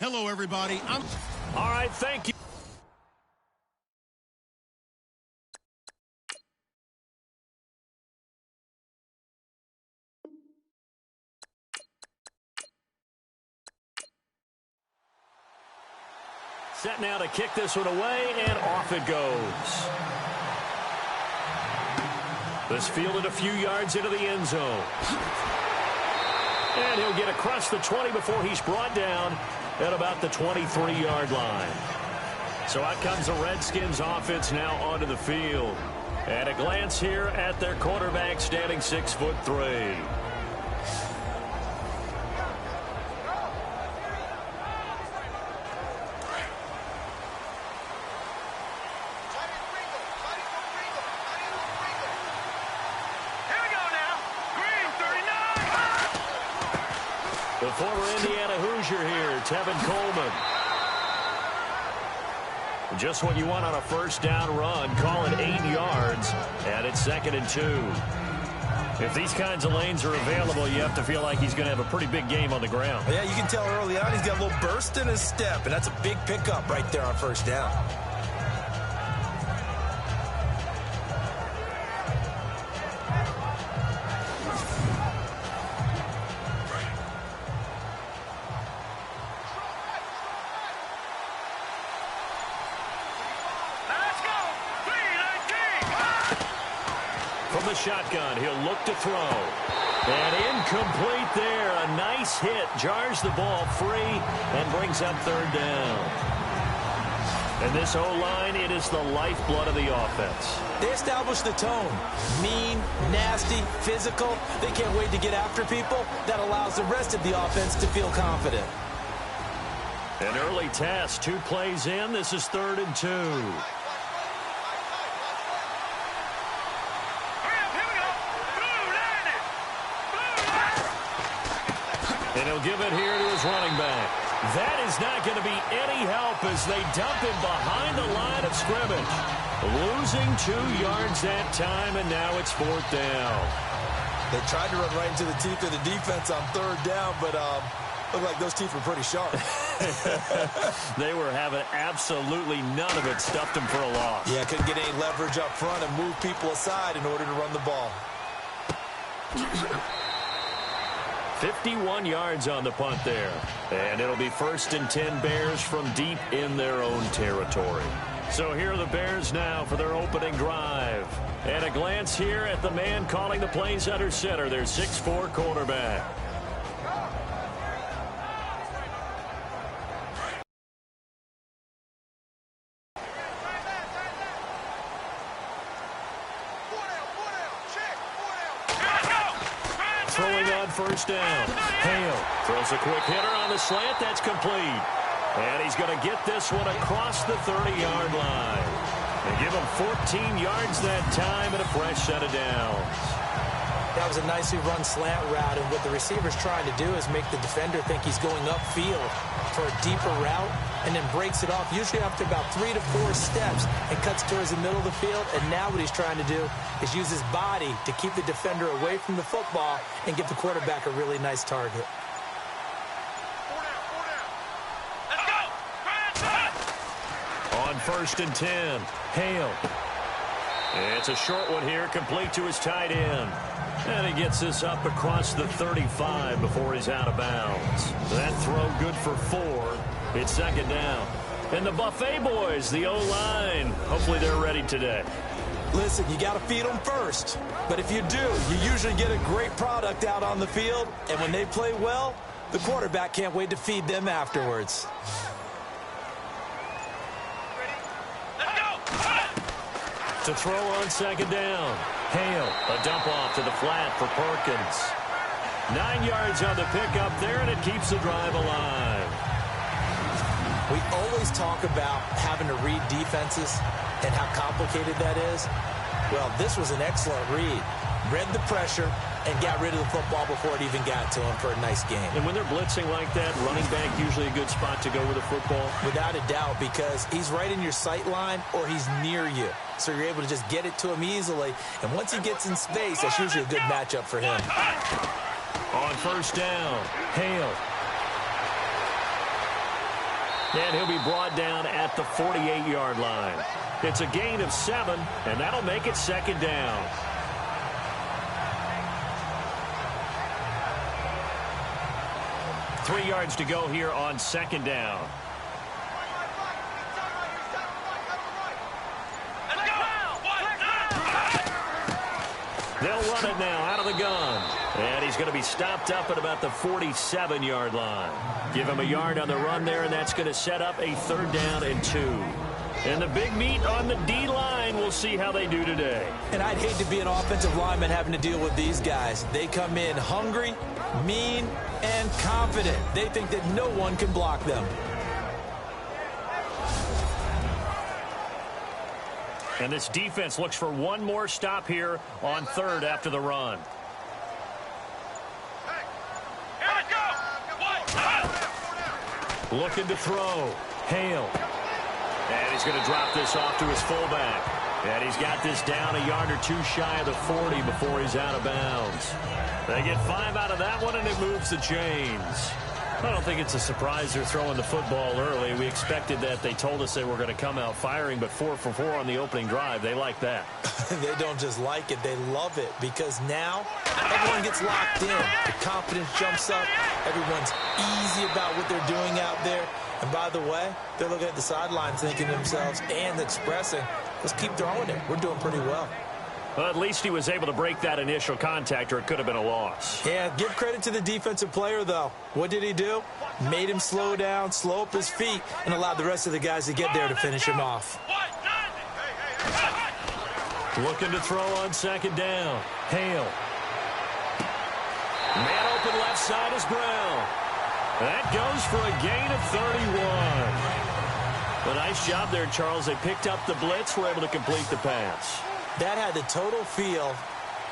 Hello, everybody. All right, thank you. Set now to kick this one away, and off it goes. This fielded a few yards into the end zone. And he'll get across the 20 before he's brought down at about the 23-yard line. So out comes the Redskins offense now onto the field. And a glance here at their quarterback standing 6'3". The former Indiana Hoosier here, Tevin Coleman. Just what you want on a first down run. Call it 8 yards, and it's 2nd and 2. If these kinds of lanes are available, you have to feel like he's going to have a pretty big game on the ground. Yeah, you can tell early on he's got a little burst in his step, and that's a big pickup right there on first down. The shotgun, he'll look to throw. And incomplete there. A nice hit. Jars the ball free and brings up 3rd down. And this O-line, it is the lifeblood of the offense. They establish the tone. Mean, nasty, physical. They can't wait to get after people. That allows the rest of the offense to feel confident. An early test. 2 plays in. This is 3rd and 2. And he'll give it here to his running back. That is not going to be any help as they dump him behind the line of scrimmage. Losing 2 yards that time, and now it's 4th down. They tried to run right into the teeth of the defense on 3rd down, but looked like those teeth were pretty sharp. They were having absolutely none of it. Stuffed him for a loss. Yeah, couldn't get any leverage up front and move people aside in order to run the ball. 51 yards on the punt there. And it'll be 1st and 10 Bears from deep in their own territory. So here are the Bears now for their opening drive. And a glance here at the man calling the plays under center, their 6'4" quarterback. Throwing on first down. Hale throws a quick hitter on the slant. That's complete. And he's going to get this one across the 30-yard line. They give him 14 yards that time and a fresh set of downs. That was a nicely run slant route, and what the receiver's trying to do is make the defender think he's going upfield for a deeper route, and then breaks it off, usually after about 3 to 4 steps, and cuts towards the middle of the field. And now what he's trying to do is use his body to keep the defender away from the football and give the quarterback a really nice target. Let's go! On 1st and 10, Hale. It's a short one here, complete to his tight end. And he gets this up across the 35 before he's out of bounds. That throw good for 4. It's 2nd down. And the Buffet boys, the O-line, hopefully they're ready today. Listen, you got to feed them first. But if you do, you usually get a great product out on the field. And when they play well, the quarterback can't wait to feed them afterwards. To throw on 2nd down. Hale, a dump off to the flat for Perkins. 9 yards on the pickup there, and it keeps the drive alive. We always talk about having to read defenses and how complicated that is. Well, this was an excellent read. Read the pressure and got rid of the football before it even got to him for a nice game. And when they're blitzing like that, running back usually a good spot to go with the football? Without a doubt, because he's right in your sight line or he's near you. So you're able to just get it to him easily. And once he gets in space, that's usually a good matchup for him. On 1st down, Hale. And he'll be brought down at the 48-yard line. It's a gain of 7, and that'll make it 2nd down. Three yards to go here on 2nd down. They'll run it now out of the gun. And he's going to be stopped up at about the 47-yard line. Give him a yard on the run there, and that's going to set up a 3rd down and 2. And the big meat on the D-line, we'll see how they do today. And I'd hate to be an offensive lineman having to deal with these guys. They come in hungry, mean, and confident. They think that no one can block them. And this defense looks for one more stop here on 3rd after the run. Looking to throw. Hale. And he's going to drop this off to his fullback. And he's got this down a yard or 2 shy of the 40 before he's out of bounds. They get 5 out of that one, and it moves the chains. I don't think it's a surprise they're throwing the football early. We expected that. They told us they were going to come out firing, but 4 for 4 on the opening drive. They like that. They don't just like it. They love it because now everyone gets locked in. The confidence jumps up. Everyone's easy about what they're doing out there. And by the way, they're looking at the sidelines thinking to themselves and expressing, let's keep throwing it. We're doing pretty well. Well, at least he was able to break that initial contact, or it could have been a loss. Yeah, give credit to the defensive player, though. What did he do? Made him slow down, slow up his feet, and allowed the rest of the guys to get there to finish him off. Looking to throw on 2nd down. Hale. Man open left side is Brown. That goes for a gain of 31. A nice job there, Charles. They picked up the blitz, were able to complete the pass. That had the total feel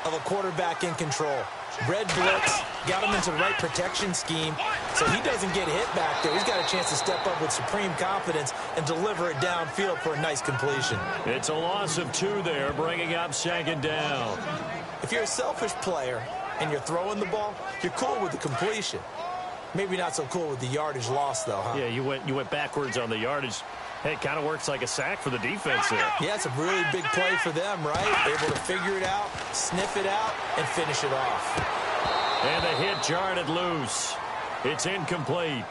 of a quarterback in control. Red blitz, got him into the right protection scheme, so he doesn't get hit back there. He's got a chance to step up with supreme confidence and deliver it downfield for a nice completion. It's a loss of 2 there, bringing up 2nd down. If you're a selfish player and you're throwing the ball, you're cool with the completion. Maybe not so cool with the yardage loss, though, huh? Yeah, you went backwards on the yardage. Hey, it kind of works like a sack for the defense there. Yeah, it's a really big play for them, right? Able to figure it out, sniff it out, and finish it off. And the hit jarred it loose. It's incomplete.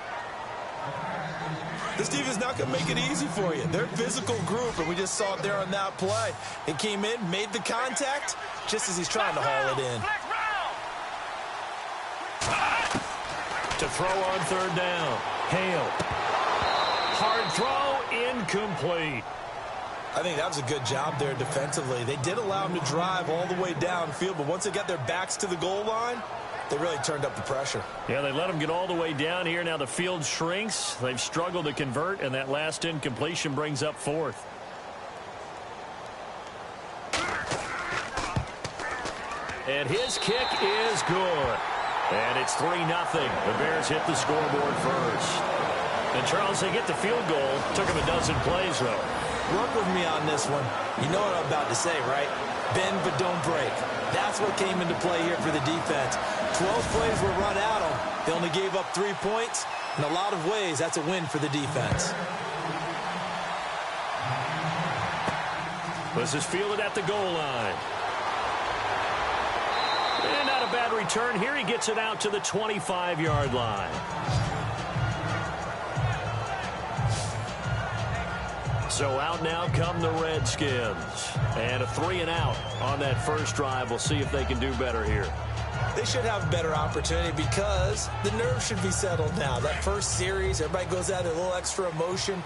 This defense not going to make it easy for you. They're a physical group, and we just saw it there on that play. It came in, made the contact, just as he's trying to haul it in. To throw on 3rd down. Hale. Hard throw, incomplete. I think that was a good job there defensively. They did allow him to drive all the way downfield, but once they got their backs to the goal line, they really turned up the pressure. Yeah, they let him get all the way down here. Now the field shrinks. They've struggled to convert, and that last incompletion brings up 4th. And his kick is good. And it's 3-0. The Bears hit the scoreboard first. And, Charles, they get the field goal. Took him a dozen plays, though. Work with me on this one. You know what I'm about to say, right? Bend but don't break. That's what came into play here for the defense. 12 plays were run out on. They only gave up 3 points. In a lot of ways, that's a win for the defense. This is fielded at the goal line. And not a bad return here. He gets it out to the 25-yard line. So out now come the Redskins. And a 3-and-out on that first drive. We'll see if they can do better here. They should have a better opportunity because the nerves should be settled now. That first series, everybody goes out with a little extra emotion.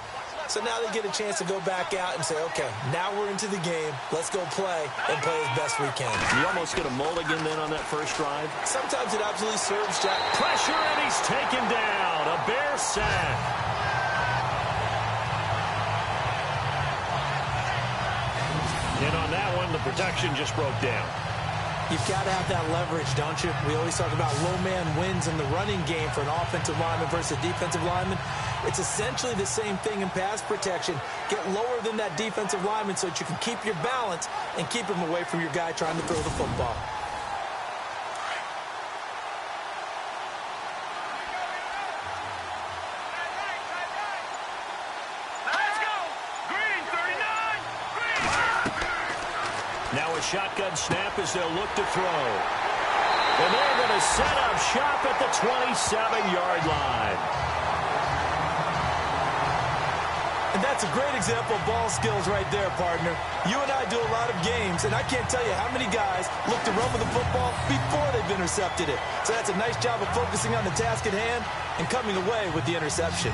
So now they get a chance to go back out and say, okay, now we're into the game. Let's go play and play as best we can. You almost get a mulligan then on that first drive. Sometimes it absolutely serves, Jack. Pressure, and he's taken down. A Bear sack. And on that one, the protection just broke down. You've got to have that leverage, don't you? We always talk about low man wins in the running game for an offensive lineman versus a defensive lineman. It's essentially the same thing in pass protection. Get lower than that defensive lineman so that you can keep your balance and keep him away from your guy trying to throw the football. Now a shotgun snap as they'll look to throw. And they're going to set up shop at the 27-yard line. And that's a great example of ball skills right there, partner. You and I do a lot of games, and I can't tell you how many guys look to run with the football before they've intercepted it. So that's a nice job of focusing on the task at hand and coming away with the interception.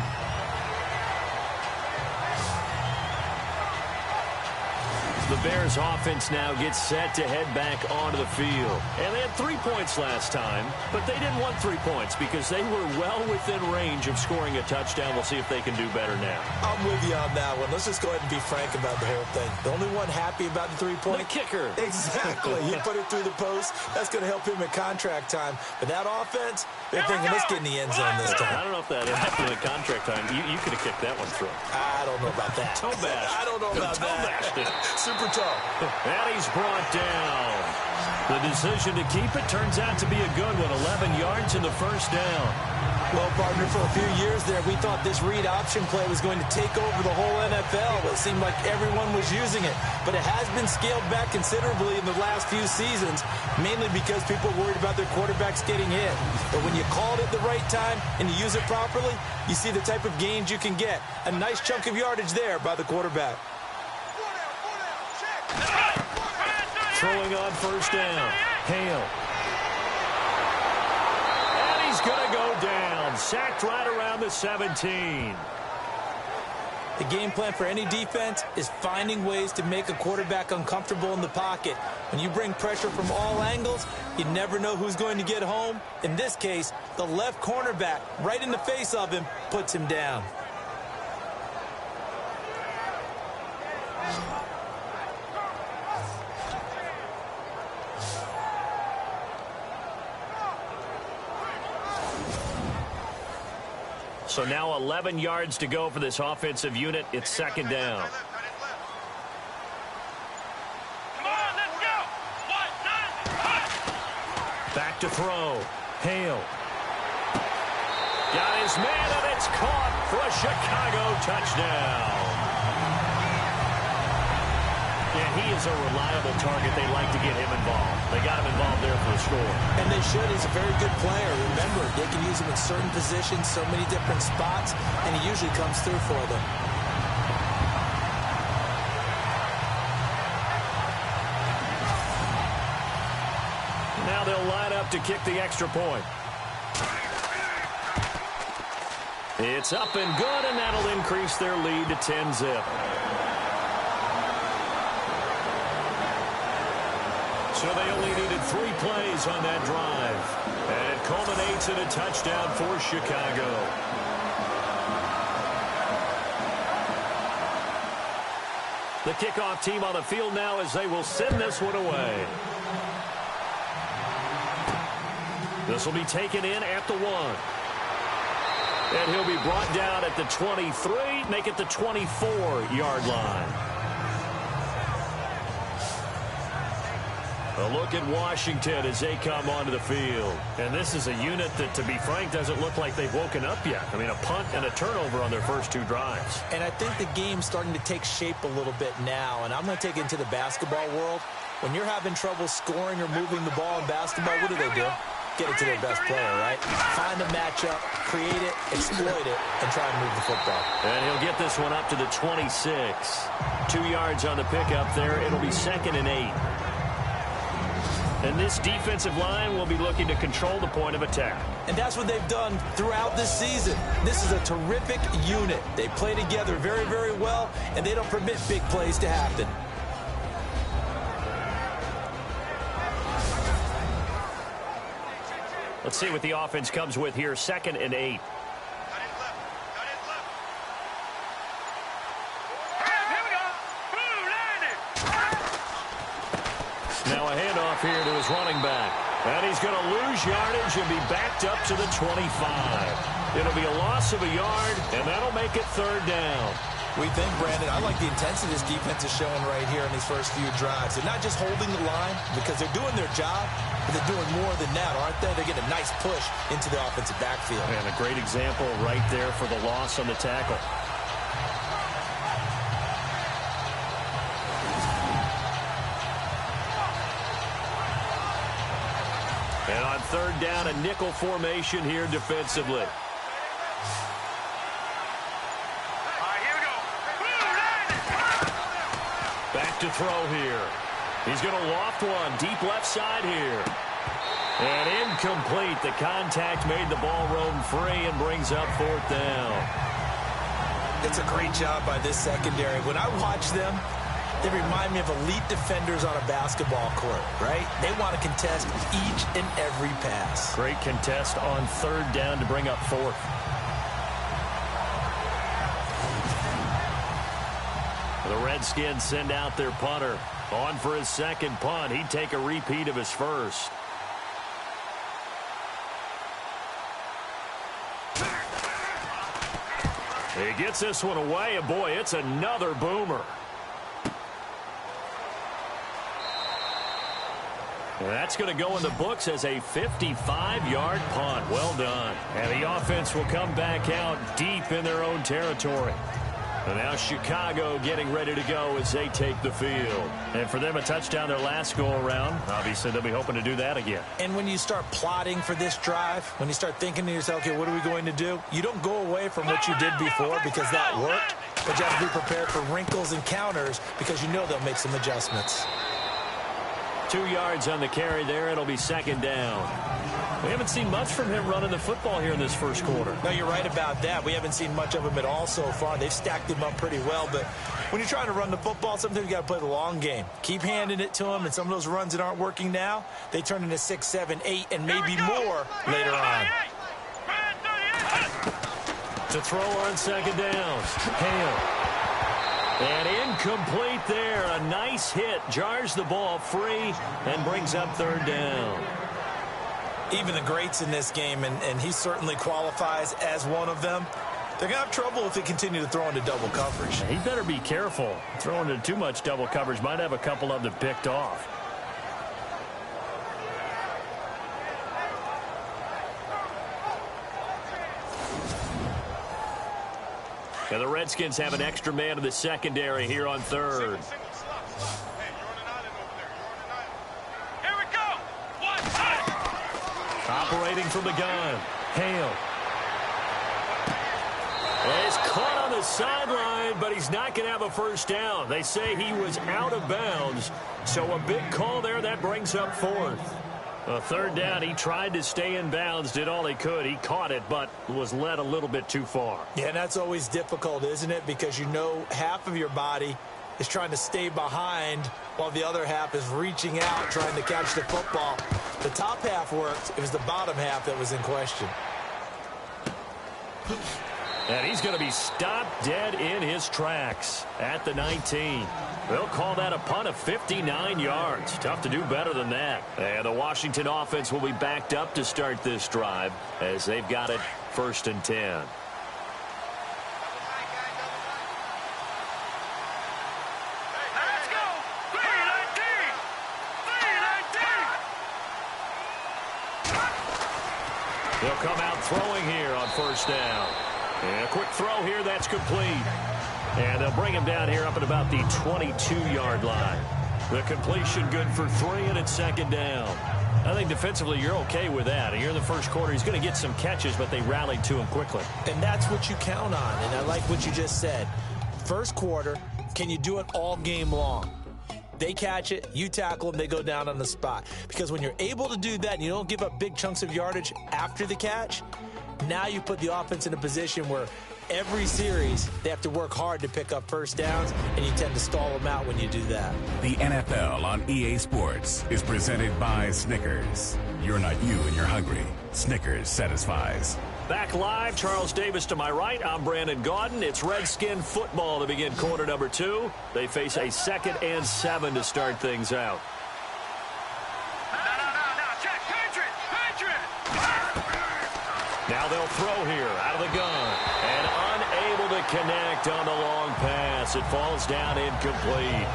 The Bears offense now gets set to head back onto the field. And they had 3 points last time, but they didn't want 3 points because they were well within range of scoring a touchdown. We'll see if they can do better now. I'm with you on that one. Let's just go ahead and be frank about the whole thing. The only one happy about the 3-point. The kicker. Exactly. He put it through the post. That's going to help him at contract time. But that offense, they're thinking, let's get in the end zone this time. I don't know if that happened at contract time. You could have kicked that one through. I don't know about that. Toe bash. I don't know about that. Super toe. And he's brought down. The decision to keep it turns out to be a good one. 11 yards in the first down. Well, partner, for a few years there, we thought this read option play was going to take over the whole NFL. It seemed like everyone was using it. But it has been scaled back considerably in the last few seasons, mainly because people are worried about their quarterbacks getting hit. But when you call it at the right time and you use it properly, you see the type of gains you can get. A nice chunk of yardage there by the quarterback. Throwing on first down. Hale. And he's going to go down. Sacked right around the 17. The game plan for any defense is finding ways to make a quarterback uncomfortable in the pocket. When you bring pressure from all angles, you never know who's going to get home. In this case, the left cornerback, right in the face of him, puts him down. So now 11 yards to go for this offensive unit. It's second down. Back to throw. Hale. Got his man, and it's caught for a Chicago touchdown. Yeah, he is a reliable target. They like to get him involved. They got him involved there for a score. And they should. He's a very good player. Remember, they can use him in certain positions, so many different spots, and he usually comes through for them. Now they'll line up to kick the extra point. It's up and good, and that'll increase their lead to 10-zip. So they only needed 3 plays on that drive. And it culminates in a touchdown for Chicago. The kickoff team on the field now as they will send this one away. This will be taken in at the 1. And he'll be brought down at the 23, make it the 24-yard line. A look at Washington as they come onto the field. And this is a unit that, to be frank, doesn't look like they've woken up yet. I mean, a punt and a turnover on their first 2 drives. And I think the game's starting to take shape a little bit now. And I'm going to take it into the basketball world. When you're having trouble scoring or moving the ball in basketball, what do? Get it to their best player, right? Find a matchup, create it, exploit it, and try and move the football. And he'll get this one up to the 26. 2 yards on the pickup there. It'll be 2nd and 8. And this defensive line will be looking to control the point of attack. And that's what they've done throughout this season. This is a terrific unit. They play together very, very well, and they don't permit big plays to happen. Let's see what the offense comes with here. 2nd and 8. Now a handoff here to his running back. And he's going to lose yardage and be backed up to the 25. It'll be a loss of a yard, and that'll make it 3rd down. We think, Brandon, I like the intensity this defense is showing right here in these first few drives. They're not just holding the line because they're doing their job, but they're doing more than that, aren't they? They're getting a nice push into the offensive backfield. And a great example right there for the loss on the tackle. And on 3rd down, a nickel formation here defensively. Back to throw here. He's going to loft one deep left side here. And incomplete. The contact made the ball roam free and brings up 4th down. It's a great job by this secondary. When I watch them, they remind me of elite defenders on a basketball court, right? They want to contest each and every pass. Great contest on 3rd down to bring up 4th. The Redskins send out their punter. On for his 2nd punt. He'd take a repeat of his first. He gets this one away, and boy, it's another boomer. And that's going to go in the books as a 55-yard punt. Well done. And the offense will come back out deep in their own territory. And now Chicago getting ready to go as they take the field. And for them, a touchdown their last go-around. Obviously, they'll be hoping to do that again. And when you start plotting for this drive, when you start thinking to yourself, okay, what are we going to do? You don't go away from what you did before because that worked. But you have to be prepared for wrinkles and counters because you know they'll make some adjustments. 2 yards on the carry there. It'll be 2nd down. We haven't seen much from him running the football here in this first quarter. No, you're right about that. We haven't seen much of him at all so far. They've stacked him up pretty well. But when you're trying to run the football, sometimes you got to play the long game. Keep handing it to him, and some of those runs that aren't working now, they turn into 6, 7, 8, and maybe more later on. To throw on 2nd down. Hale. And incomplete there. A nice hit. Jars the ball free and brings up 3rd down. Even the greats in this game, and he certainly qualifies as one of them, they're going to have trouble if they continue to throw into double coverage. He better be careful. Throwing into too much double coverage might have a couple of them picked off. And the Redskins have an extra man in the secondary here on 3rd. Operating from the gun. Hale. He's caught on the sideline, but he's not going to have a first down. They say he was out of bounds. So a big call there. That brings up 4th. A 3rd down, he tried to stay in bounds, did all he could. He caught it, but was led a little bit too far. Yeah, and that's always difficult, isn't it? Because you know half of your body is trying to stay behind while the other half is reaching out, trying to catch the football. The top half worked. It was the bottom half that was in question. And he's going to be stopped dead in his tracks at the 19. They'll call that a punt of 59 yards. Tough to do better than that. And the Washington offense will be backed up to start this drive as they've got it 1st and 10. They'll come out throwing here on first down. And a quick throw here, that's complete. And they'll bring him down here up at about the 22-yard line. The completion good for 3, and it's second down. I think defensively you're okay with that. Here in the first quarter, he's going to get some catches, but they rallied to him quickly. And that's what you count on, and I like what you just said. First quarter, can you do it all game long? They catch it, you tackle them, they go down on the spot. Because when you're able to do that and you don't give up big chunks of yardage after the catch, now you put the offense in a position where every series they have to work hard to pick up first downs, and you tend to stall them out when you do that. The NFL on EA Sports is presented by Snickers. You're not you and you're hungry. Snickers satisfies. Back live, Charles Davis to my right. I'm Brandon Gaudin. It's Redskin football to begin quarter number 2. They face a 2nd and 7 to start things out. Check, country. Now they'll throw here out of the gun. And unable to connect on the long pass. It falls down incomplete.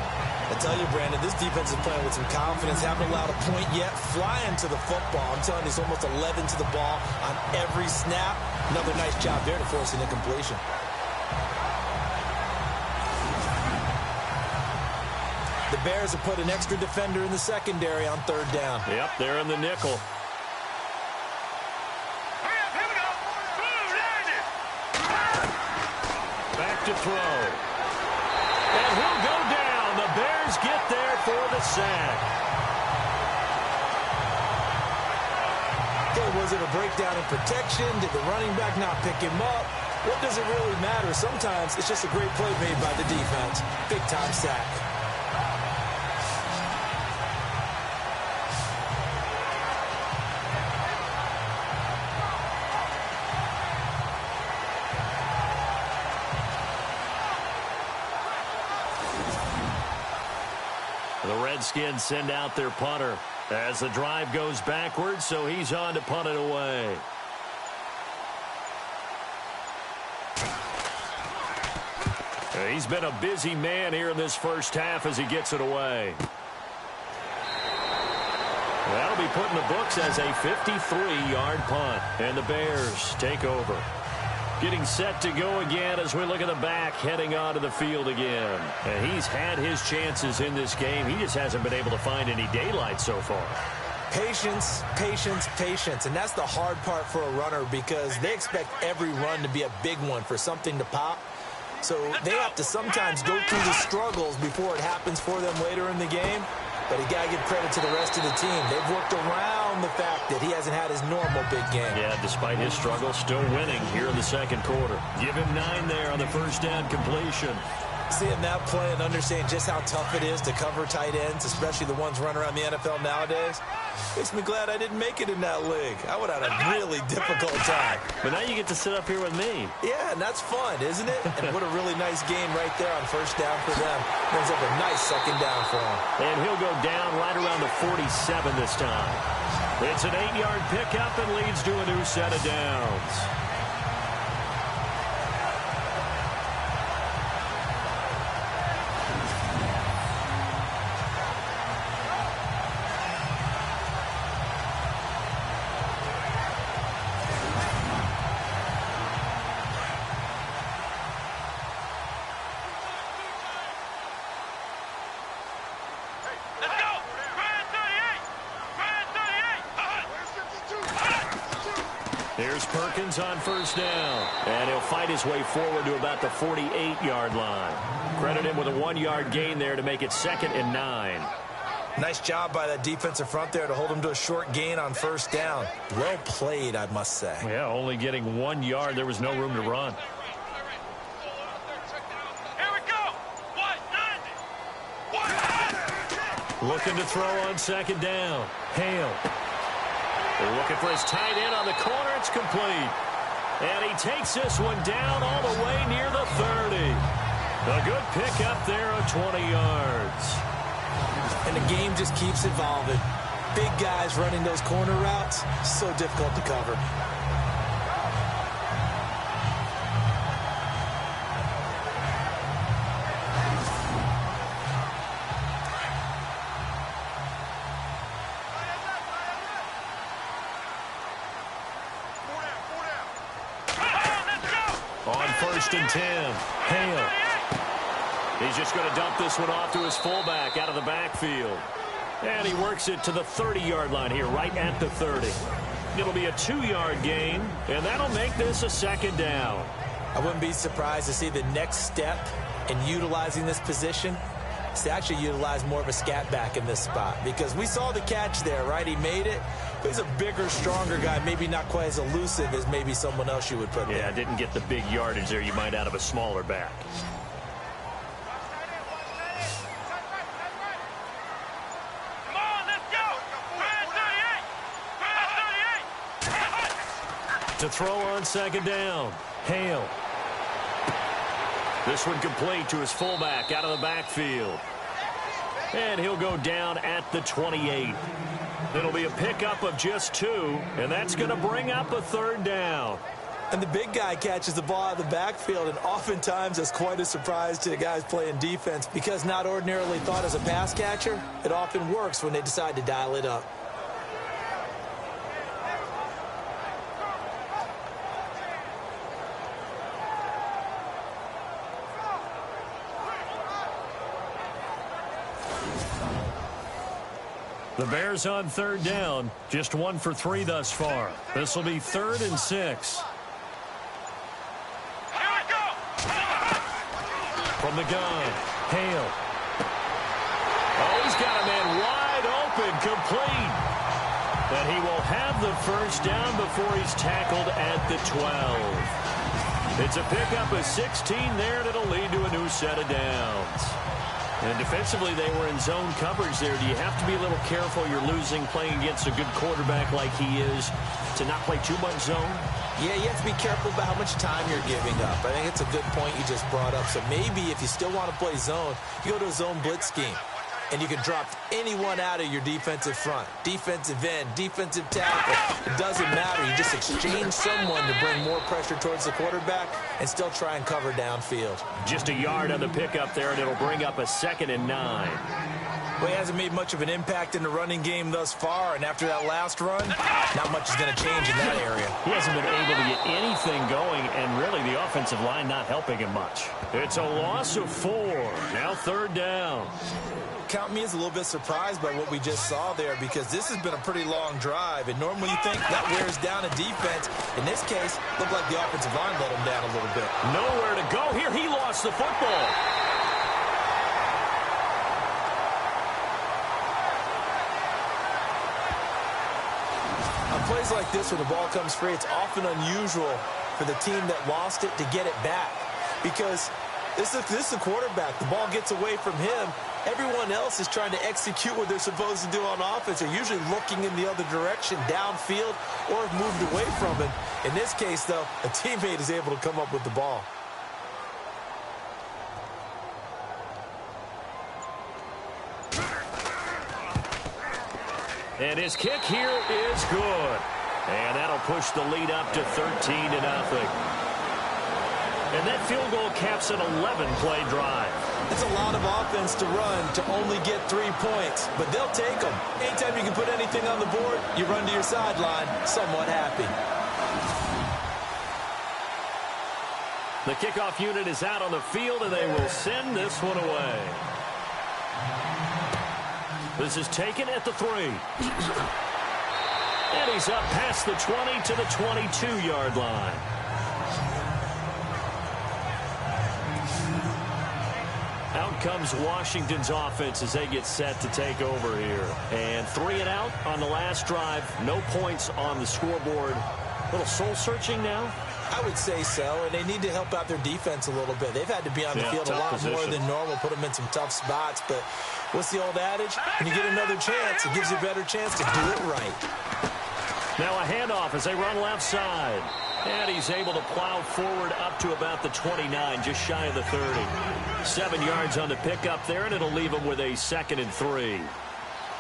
I tell you, Brandon, this defense is playing with some confidence. Haven't allowed a point yet. Flying to the football. I'm telling you, it's almost 11 to the ball on every snap. Another nice job there to force an incompletion. The Bears have put an extra defender in the secondary on third down. Yep, they're in the nickel. Back to throw. And he'll go down. The Bears get there for the sack. Okay, was it a breakdown in protection? Did the running back not pick him up? What does it really matter? Sometimes it's just a great play made by the defense. Big-time sack. The Redskins send out their punter as the drive goes backwards, so he's on to punt it away. He's been a busy man here in this first half as he gets it away. That'll be put in the books as a 53-yard punt, and the Bears take over. Getting set to go again as we look at the back heading onto the field again. And he's had his chances in this game. He just hasn't been able to find any daylight so far. Patience, patience, patience. And that's the hard part for a runner because they expect every run to be a big one for something to pop. So they have to sometimes go through the struggles before it happens for them later in the game. But you got to give credit to the rest of the team. They've worked around the fact that he hasn't had his normal big game. Yeah, despite his struggle, still winning here in the second quarter. Give him 9 there on the first down completion. Seeing that play and understanding just how tough it is to cover tight ends, especially the ones running around the NFL nowadays, makes me glad I didn't make it in that league. I would have had a really difficult time. But now you get to sit up here with me. Yeah, and that's fun, isn't it? And what a really nice game right there on first down for them. Brings up a nice second down for him. And he'll go down right around the 47 this time. It's an 8-yard pickup and leads to a new set of downs. Here's Perkins on first down. And he'll fight his way forward to about the 48-yard line. Credit him with a 1-yard gain there to make it 2nd and 9. Nice job by that defensive front there to hold him to a short gain on first down. Well played, I must say. Yeah, only getting 1 yard. There was no room to run. Here we go. 190. Looking to throw on second down. Hale. They're looking for his tight end on the corner. It's complete. And he takes this one down all the way near the 30. A good pickup there of 20 yards. And the game just keeps evolving. Big guys running those corner routes, so difficult to cover. On 1st and 10, Hale. He's just going to dump this one off to his fullback out of the backfield. And he works it to the 30-yard line here, right at the 30. It'll be a 2-yard gain, and that'll make this a 2nd down. I wouldn't be surprised to see the next step in utilizing this position is to actually utilize more of a scat back in this spot, because we saw the catch there, right? He made it. But he's a bigger, stronger guy, maybe not quite as elusive as maybe someone else you would put there. Yeah, didn't get the big yardage there you might out of a smaller back. Come on, let's go. Pass 38. To throw on 2nd down, Hale. This one complete to his fullback out of the backfield. And he'll go down at the 28. It'll be a pickup of just 2, and that's going to bring up a 3rd down. And the big guy catches the ball out of the backfield, and oftentimes that's quite a surprise to the guys playing defense, because not ordinarily thought as a pass catcher, it often works when they decide to dial it up. The Bears on 3rd down, just 1 for 3 thus far. This will be 3rd and 6. Here we go. From the gun, Hale. Oh, he's got a man wide open, complete. And he will have the 1st down before he's tackled at the 12. It's a pickup of 16 there, and it'll lead to a new set of downs. And defensively, they were in zone coverage there. Do you have to be a little careful? You're losing, playing against a good quarterback like he is, to not play too much zone? Yeah, you have to be careful about how much time you're giving up. I think it's a good point you just brought up. So maybe if you still want to play zone, you go to a zone blitz scheme. And you can drop anyone out of your defensive front. Defensive end, defensive tackle. It doesn't matter. You just exchange someone to bring more pressure towards the quarterback and still try and cover downfield. Just a yard on the pickup there, and it'll bring up a 2nd and 9. Well, he hasn't made much of an impact in the running game thus far, and after that last run, not much is going to change in that area. He hasn't been able to get anything going, and really the offensive line not helping him much. It's a loss of 4. Now 3rd down. Count me as a little bit surprised by what we just saw there, because this has been a pretty long drive, and normally you think that wears down a defense. In this case, looked like the offensive line let him down a little bit. Nowhere to go here. He lost the football. On plays like this, when the ball comes free, it's often unusual for the team that lost it to get it back, because this is the quarterback. The ball gets away from him. Everyone else is trying to execute what they're supposed to do on offense. They're usually looking in the other direction, downfield, or have moved away from it. In this case, though, a teammate is able to come up with the ball. And his kick here is good. And that'll push the lead up to 13-0. And that field goal caps an 11-play drive. It's a lot of offense to run to only get 3 points, but they'll take them. Anytime you can put anything on the board, you run to your sideline somewhat happy. The kickoff unit is out on the field, and they will send this one away. This is taken at the 3. And he's up past the 20 to the 22-yard line. Out comes Washington's offense as they get set to take over here. And 3 and out on the last drive. No points on the scoreboard. A little soul-searching now? I would say so, and they need to help out their defense a little bit. They've had to be on the field a lot more than normal, put them in some tough spots. But what's the old adage? When you get another chance, it gives you a better chance to do it right. Now a handoff as they run left side. And he's able to plow forward up to about the 29, just shy of the 30. 7 yards on the pickup there, and it'll leave him with a 2nd and 3.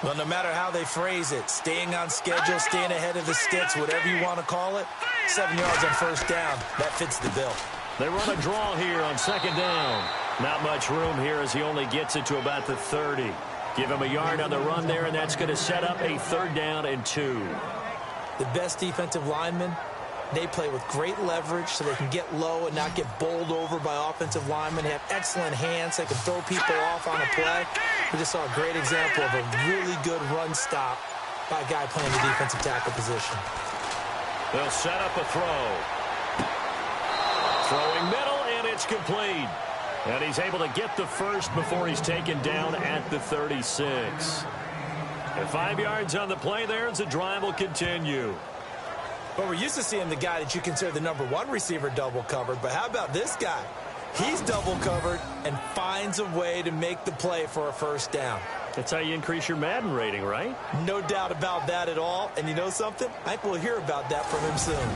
Well, no matter how they phrase it, staying on schedule, staying ahead of the sticks, whatever you want to call it, 7 yards on 1st down, that fits the bill. They run a draw here on 2nd down. Not much room here as he only gets it to about the 30. Give him a yard on the run there, and that's going to set up a 3rd down and 2. The best defensive lineman They play with great leverage so they can get low and not get bowled over by offensive linemen. They have excellent hands. They can throw people off on a play. We just saw a great example of a really good run stop by a guy playing the defensive tackle position. They'll set up a throw. Throwing middle, and it's complete. And he's able to get the first before he's taken down at the 36. And 5 yards on the play there as the drive will continue. But we're used to seeing the guy that you consider the #1 receiver double covered. But how about this guy? He's double covered and finds a way to make the play for a first down. That's how you increase your Madden rating, right? No doubt about that at all. And you know something? I think we'll hear about that from him soon.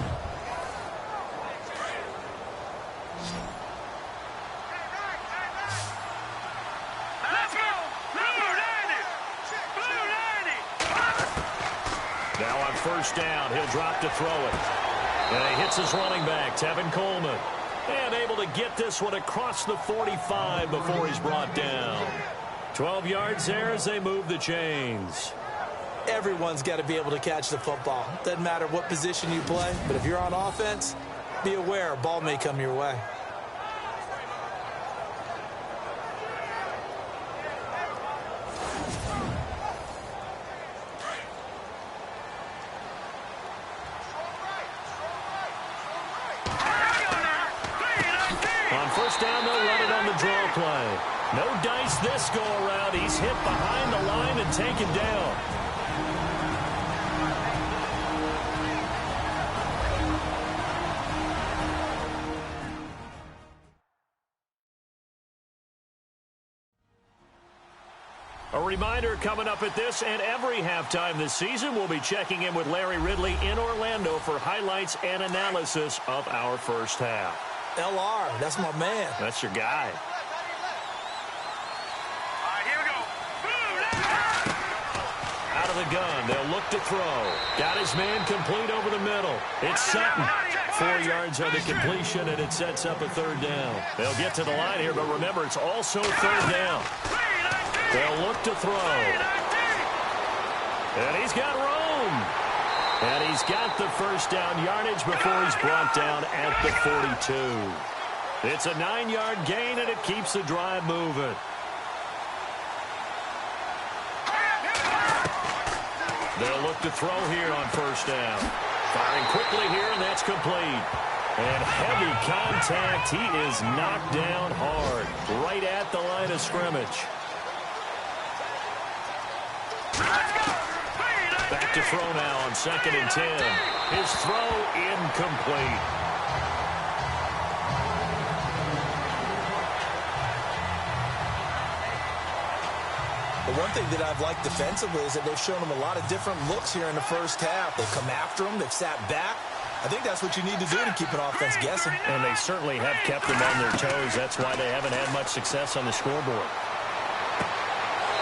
Now on first down, he'll drop to throw it. And he hits his running back, Tevin Coleman. And able to get this one across the 45 before he's brought down. 12 yards there as they move the chains. Everyone's got to be able to catch the football. Doesn't matter what position you play, but if you're on offense, be aware a ball may come your way. First down, they'll run it on the draw play. No dice this go-around. He's hit behind the line and taken down. A reminder coming up at this and every halftime this season, we'll be checking in with Larry Ridley in Orlando for highlights and analysis of our first half. LR, that's my man. That's your guy. All right, here we go. Out of the gun, they'll look to throw. Got his man complete over the middle. It's Sutton. 4 yards on the completion, and it sets up a third down. They'll get to the line here, but remember, it's also third down. They'll look to throw. And he's got room. And he's got the first down yardage before he's brought down at the 42. It's a 9-yard gain, and it keeps the drive moving. They'll look to throw here on first down. Firing quickly here, and that's complete. And heavy contact. He is knocked down hard, right at the line of scrimmage. Back to throw now on 2nd and 10. His throw incomplete. The one thing that I've liked defensively is that they've shown him a lot of different looks here in the first half. They've come after him. They've sat back. I think that's what you need to do to keep an offense guessing. And they certainly have kept them on their toes. That's why they haven't had much success on the scoreboard.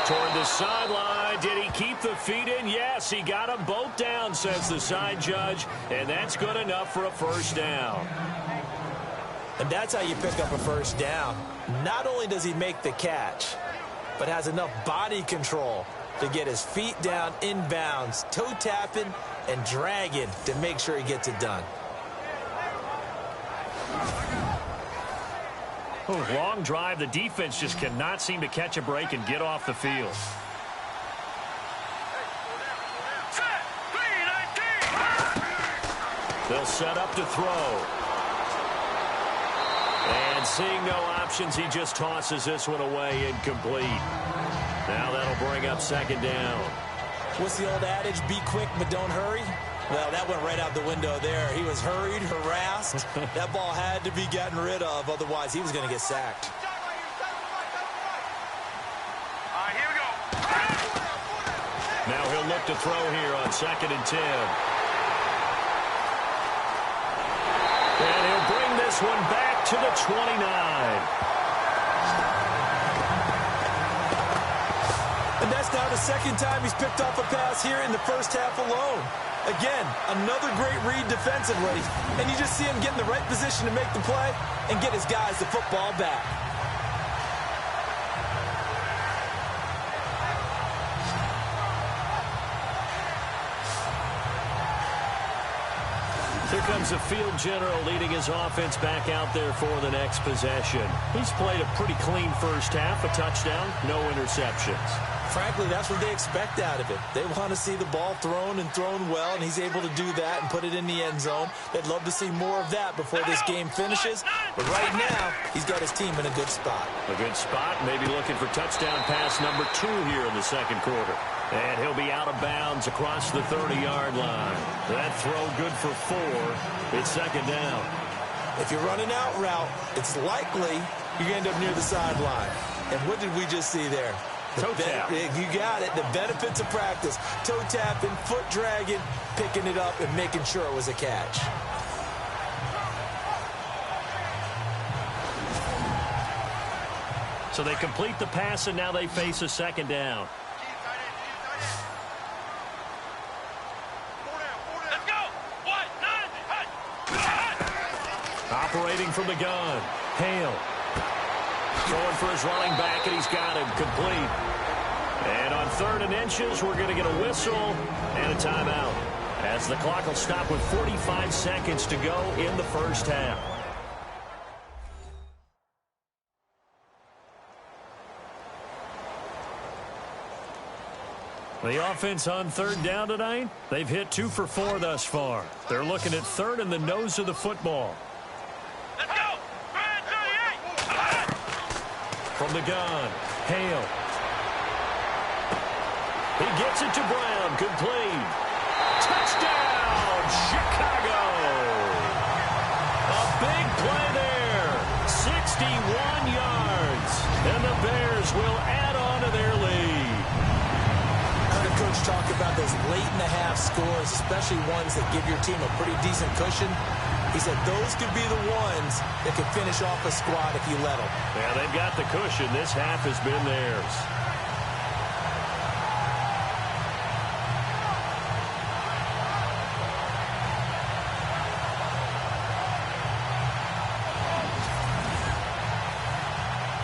Toward the sideline. Did he keep the feet in? Yes, he got them both down, says the side judge. And that's good enough for a first down. And that's how you pick up a first down. Not only does he make the catch, but has enough body control to get his feet down inbounds, toe tapping and dragging to make sure he gets it done. Oh, long drive. The defense just cannot seem to catch a break and get off the field. They'll set up to throw. And seeing no options, he just tosses this one away, incomplete. Now that'll bring up 2nd down. What's the old adage? Be quick, but don't hurry. Well, that went right out the window there. He was hurried, harassed. That ball had to be gotten rid of, otherwise he was going to get sacked. All right, here we go. Now he'll look to throw here on 2nd and 10. And he'll bring this one back to the 29. And that's now the 2nd time he's picked off a pass here in the first half alone. Again, another great read defensively, and you just see him get in the right position to make the play and get his guys the football back. Here comes the field general leading his offense back out there for the next possession. He's played a pretty clean first half, a touchdown, no interceptions. Frankly, that's what they expect out of it. They want to see the ball thrown and thrown well, and he's able to do that and put it in the end zone. They'd love to see more of that before this game finishes. But right now, he's got his team in a good spot. A good spot, maybe looking for touchdown pass number 2 here in the second quarter. And he'll be out of bounds across the 30-yard line. That throw good for 4. It's second down. If you're running out route, it's likely you're going to end up near the sideline. And what did we just see there? Toe tap. You got it. The benefits of practice. Toe tapping, foot dragging, picking it up, and making sure it was a catch. So they complete the pass, and now they face a second down. Operating from the gun. Hale. Going for his running back, and he's got him complete. And on 3rd and inches, we're going to get a whistle and a timeout, as the clock will stop with 45 seconds to go in the first half. The offense on 3rd down tonight, they've hit 2 for 4 thus far. They're looking at 3rd and the nose of the football. Let's go! From the gun, Hale. He gets it to Brown, complete. Touchdown, Chicago! A big play there, 61 yards, and the Bears will add on to their lead. I heard a coach talk about those late-in-the-half scores, especially ones that give your team a pretty decent cushion. He said those could be the ones that could finish off a squad if you let them. Yeah, they've got the cushion. This half has been theirs.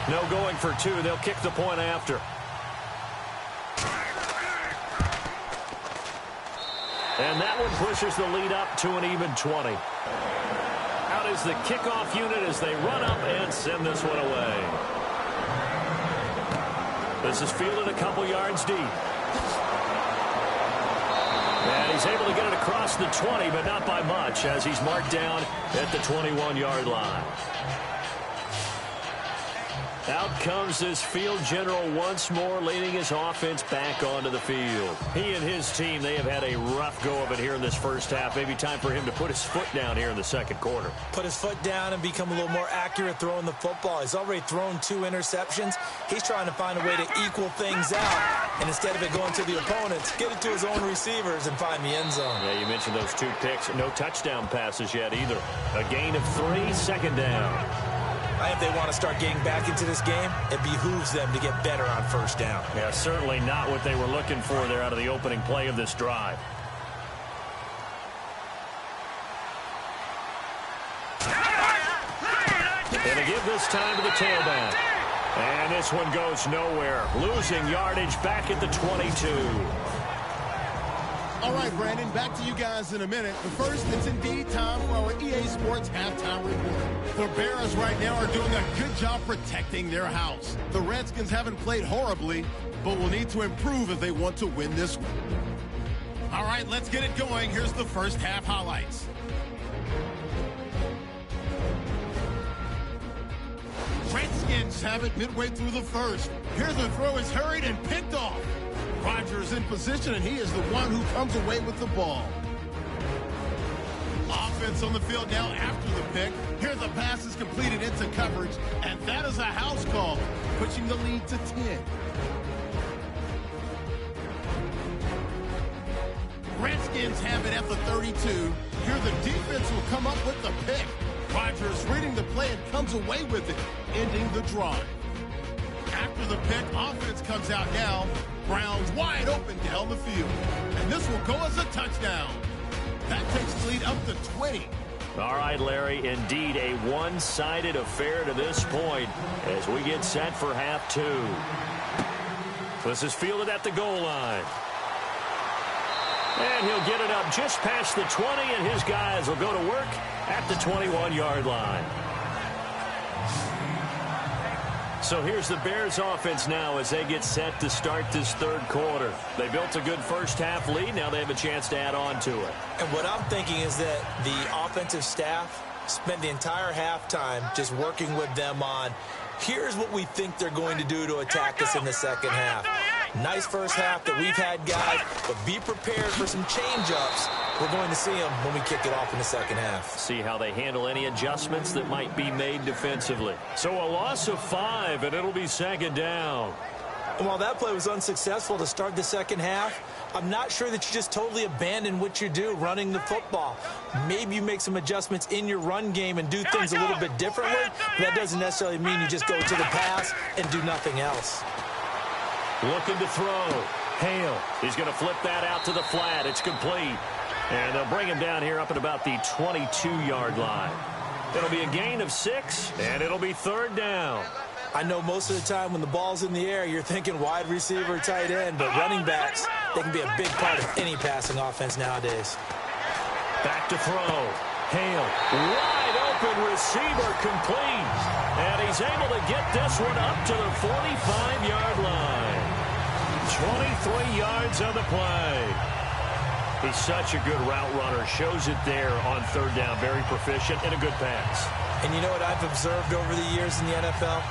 No going for 2. They'll kick the point after. And that one pushes the lead up to an even 20. Out is the kickoff unit as they run up and send this one away. This is fielded a couple yards deep. And he's able to get it across the 20, but not by much, as he's marked down at the 21-yard line. Out comes this field general once more, leading his offense back onto the field. He and his team, they have had a rough go of it here in this first half. Maybe time for him to put his foot down here in the second quarter. Put his foot down and become a little more accurate throwing the football. He's already thrown 2 interceptions. He's trying to find a way to equal things out. And instead of it going to the opponents, get it to his own receivers and find the end zone. Yeah, you mentioned those 2 picks. No touchdown passes yet either. A gain of 3, second down. If they want to start getting back into this game, it behooves them to get better on first down. Yeah, certainly not what they were looking for there out of the opening play of this drive. And to give this time to the tailback. And this one goes nowhere. Losing yardage back at the 22. All right, Brandon, back to you guys in a minute. But first, it's indeed time for our EA Sports halftime report. The Bears right now are doing a good job protecting their house. The Redskins haven't played horribly, but will need to improve if they want to win this one. All right, let's get it going. Here's the first half highlights. Redskins have it midway through the first. Here's the throw is hurried and picked off. Rodgers in position, and he is the one who comes away with the ball. Offense on the field now after the pick. Here the pass is completed into coverage, and that is a house call, pushing the lead to 10. Redskins have it at the 32. Here the defense will come up with the pick. Rodgers reading the play and comes away with it, ending the drive. After the pick, offense comes out now. Brown's wide open down the field. And this will go as a touchdown. That takes the lead up to 20. All right, Larry, indeed a one-sided affair to this point as we get set for half 2. This is fielded at the goal line. And he'll get it up just past the 20, and his guys will go to work at the 21-yard line. So here's the Bears offense now as they get set to start this third quarter. They built a good first-half lead. Now they have a chance to add on to it. And what I'm thinking is that the offensive staff spent the entire halftime just working with them on, here's what we think they're going to do to attack us in the second half. Nice first half that we've had, guys, but be prepared for some change-ups. We're going to see them when we kick it off in the second half. See how they handle any adjustments that might be made defensively. So a loss of 5, and it'll be second down. And while that play was unsuccessful to start the second half, I'm not sure that you just totally abandon what you do running the football. Maybe you make some adjustments in your run game and do things a little bit differently, but that doesn't necessarily mean you just go to the pass and do nothing else. Looking to throw. Hale. He's going to flip that out to the flat. It's complete. And they'll bring him down here up at about the 22-yard line. It'll be a gain of 6, and it'll be third down. I know most of the time when the ball's in the air, you're thinking wide receiver, tight end, but running backs, they can be a big part of any passing offense nowadays. Back to throw. Hale. Wide open receiver complete. And he's able to get this one up to the 45-yard line. 23 yards on the play. He's such a good route runner. Shows it there on third down. Very proficient and a good pass. And you know what I've observed over the years in the NFL?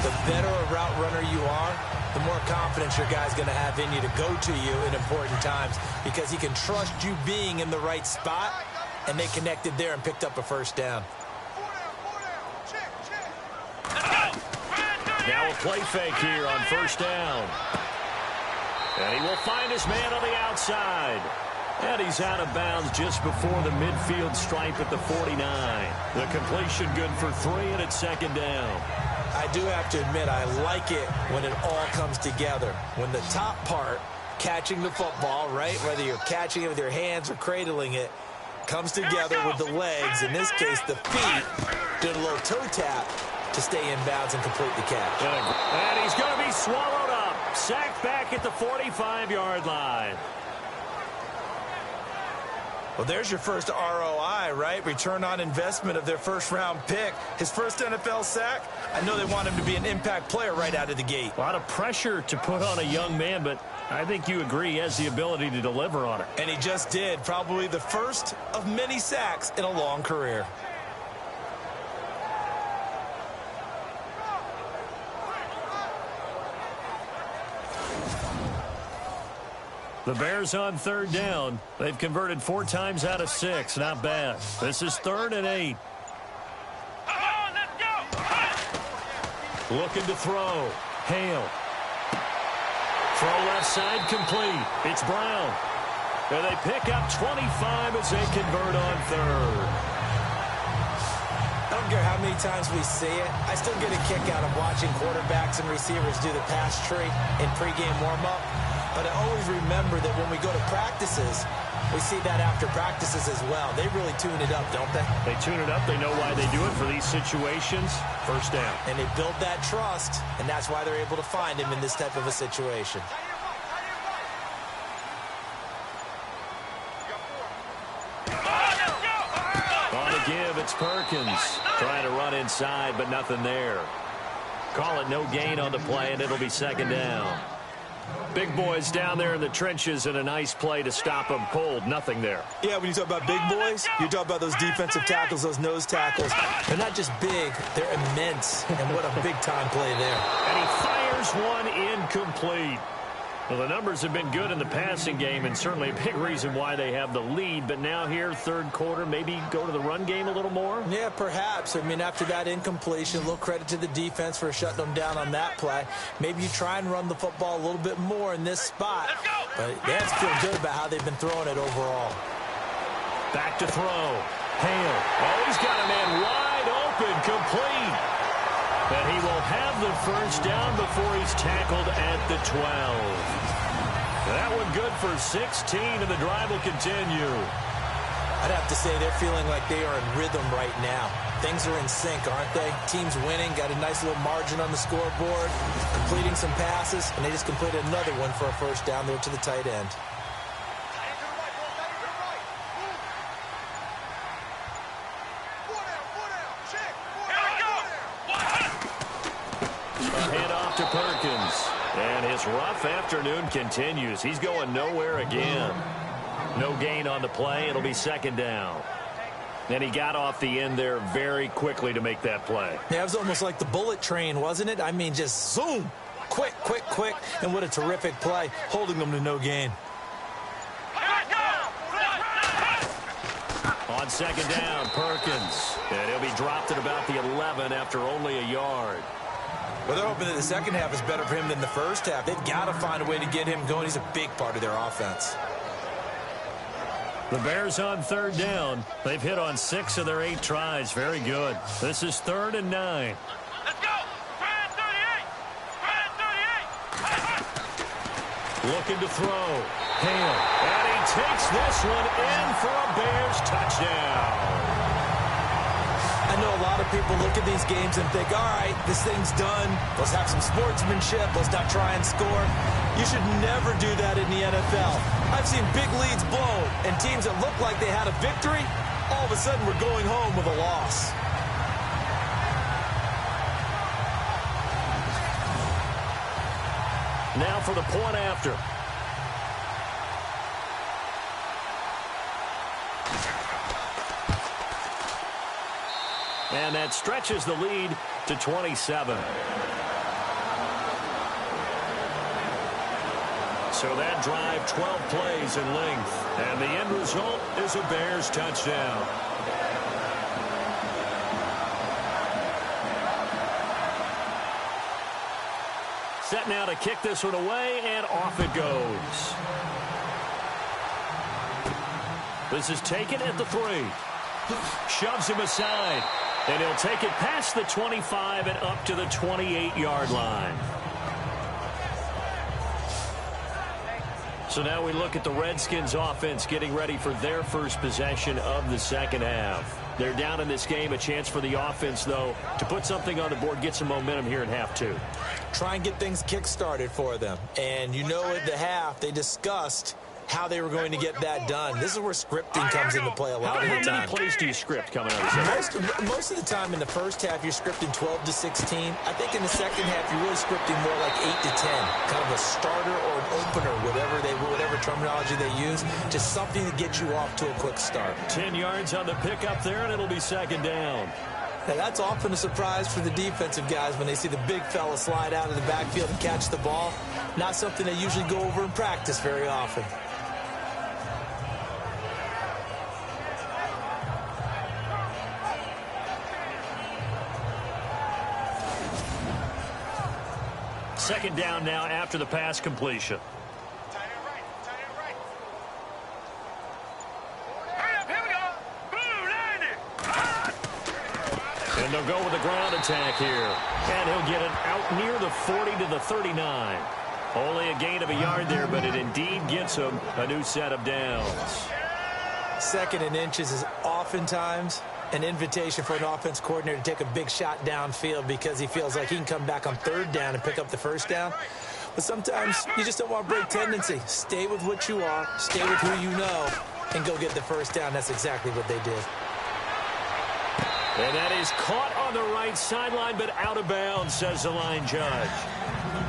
The better a route runner you are, the more confidence your guy's going to have in you to go to you in important times because he can trust you being in the right spot, and they connected there and picked up a first down. Now a play fake here on first down. And he will find his man on the outside. And he's out of bounds just before the midfield stripe at the 49. The completion good for 3, and it's second down. I do have to admit, I like it when it all comes together. When the top part, catching the football, right, whether you're catching it with your hands or cradling it, comes together with the legs, in this case the feet, doing a little toe tap to stay in bounds and complete the catch. And he's going to be swallowed up. Sacked back at the 45-yard line. Well, there's your first ROI, right? Return on investment of their first-round pick. His first NFL sack, I know they want him to be an impact player right out of the gate. A lot of pressure to put on a young man, but I think you agree he has the ability to deliver on it. And he just did. Probably the first of many sacks in a long career. The Bears on third down. They've converted 4 times out of 6. Not bad. This is 3rd and 8. Looking to throw. Hale. Throw left side complete. It's Brown. And they pick up 25 as they convert on 3rd. I don't care how many times we see it. I still get a kick out of watching quarterbacks and receivers do the pass tree in pregame warm-up. But I always remember that when we go to practices, we see that after practices as well. They really tune it up, don't they? They tune it up. They know why they do it for these situations. First down. And they build that trust, and that's why they're able to find him in this type of a situation. On the give, it's Perkins. Trying to run inside, but nothing there. Call it no gain on the play, and it'll be second down. Big boys down there in the trenches, and a nice play to stop them cold. Nothing there. Yeah, when you talk about big boys, you're talking about those defensive tackles, those nose tackles. They're not just big, they're immense. And what a big-time play there. And he fires one incomplete. Well, the numbers have been good in the passing game, and certainly a big reason why they have the lead. But now here, third quarter, maybe go to the run game a little more? Yeah, perhaps. I mean, after that incompletion, a little credit to the defense for shutting them down on that play. Maybe you try and run the football a little bit more in this spot. But they have to feel good about how they've been throwing it overall. Back to throw. Hale. Oh, he's got a man wide open, complete. And he will have the first down before he's tackled at the 12. That one good for 16, and the drive will continue. I'd have to say they're feeling like they are in rhythm right now. Things are in sync, aren't they? Team's winning, got a nice little margin on the scoreboard, completing some passes, and they just completed another one for a first down there to the tight end. A handoff to Perkins. And his rough afternoon continues. He's going nowhere again. No gain on the play. It'll be second down. And he got off the end there very quickly to make that play. Yeah, it was almost like the bullet train, wasn't it? I mean, just zoom. Quick, quick, quick. And what a terrific play, holding them to no gain. On second down, Perkins. And he'll be dropped at about the 11 after only a yard. Well, they're hoping that the second half is better for him than the first half. They've got to find a way to get him going. He's a big part of their offense. The Bears on third down. They've hit on 6 of their 8 tries. Very good. This is 3rd and 9. Let's go. 38. Looking to throw. Hale. And he takes this one in for a Bears touchdown. I know a lot of people look at these games and think, all right, this thing's done. Let's have some sportsmanship. Let's not try and score. You should never do that in the NFL. I've seen big leads blown, and teams that look like they had a victory, all of a sudden we're going home with a loss. Now for the point after. And that stretches the lead to 27. So that drive, 12 plays in length. And the end result is a Bears touchdown. Set now to kick this one away, and off it goes. This is taken at the 3. Shoves him aside. And he'll take it past the 25 and up to the 28-yard line. So now we look at the Redskins offense getting ready for their first possession of the second half. They're down in this game. A chance for the offense, though, to put something on the board, get some momentum here in half 2. Try and get things kick-started for them. And you know at the half, they discussed how they were going to get that done. This is where scripting comes into play a lot of the time. How many plays do you script coming out of the second? Most of the time in the first half, you're scripting 12 to 16. I think in the second half, you're really scripting more like 8 to 10. Kind of a starter or an opener, whatever terminology they use. Just something to get you off to a quick start. 10 yards on the pickup there, and it'll be second down. Now, that's often a surprise for the defensive guys when they see the big fella slide out of the backfield and catch the ball. Not something they usually go over in practice very often. Second down now after the pass completion. And they'll go with a ground attack here. And he'll get it out near the 40 to the 39. Only a gain of a yard there, but it indeed gets him a new set of downs. 2nd and inches is oftentimes an invitation for an offense coordinator to take a big shot downfield because he feels like he can come back on 3rd down and pick up the 1st down. But sometimes you just don't want to break tendency. Stay with what you are, stay with who you know, and go get the 1st down. That's exactly what they did. And that is caught on the right sideline, but out of bounds, says the line judge.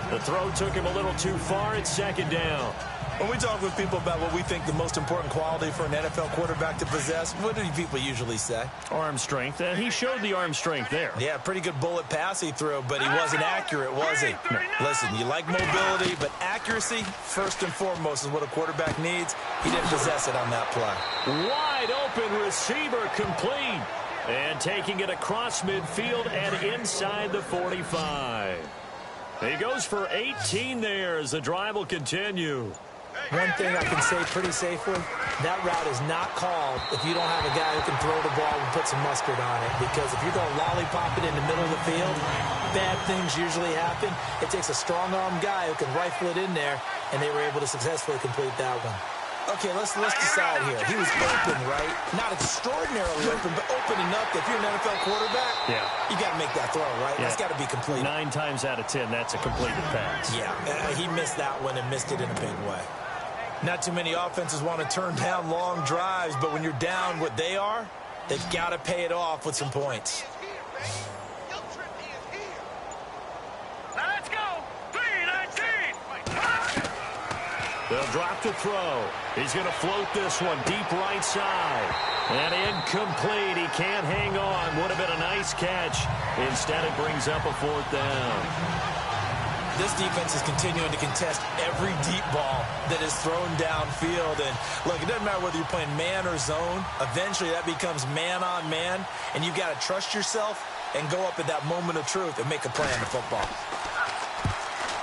The throw took him a little too far. It's second down. When we talk with people about what we think the most important quality for an NFL quarterback to possess, what do people usually say? Arm strength. And he showed the arm strength there. Yeah, pretty good bullet pass he threw, but he wasn't accurate, was he? No. Listen, you like mobility, but accuracy, first and foremost, is what a quarterback needs. He didn't possess it on that play. Wide open receiver complete. And taking it across midfield and inside the 45. He goes for 18 there as the drive will continue. One thing I can say pretty safely, that route is not called if you don't have a guy who can throw the ball and put some mustard on it. Because if you're going to lollipop it in the middle of the field, bad things usually happen. It takes a strong-arm guy who can rifle it in there, and they were able to successfully complete that one. Okay, let's decide here. He was open, right? Not extraordinarily open, but open enough that if you're an NFL quarterback, you got to make that throw, right? Yeah. That's got to be complete. 9 times out of 10, that's a completed pass. Yeah, he missed that one and missed it in a big way. Not too many offenses want to turn down long drives, but when you're down what they are, they've got to pay it off with some points. Let's go. 3-19. They'll drop to throw. He's going to float this one deep right side. And incomplete. He can't hang on. Would have been a nice catch. Instead, it brings up a 4th down. This defense is continuing to contest every deep ball that is thrown downfield. And, look, it doesn't matter whether you're playing man or zone. Eventually, that becomes man-on-man. And you've got to trust yourself and go up at that moment of truth and make a play on the football.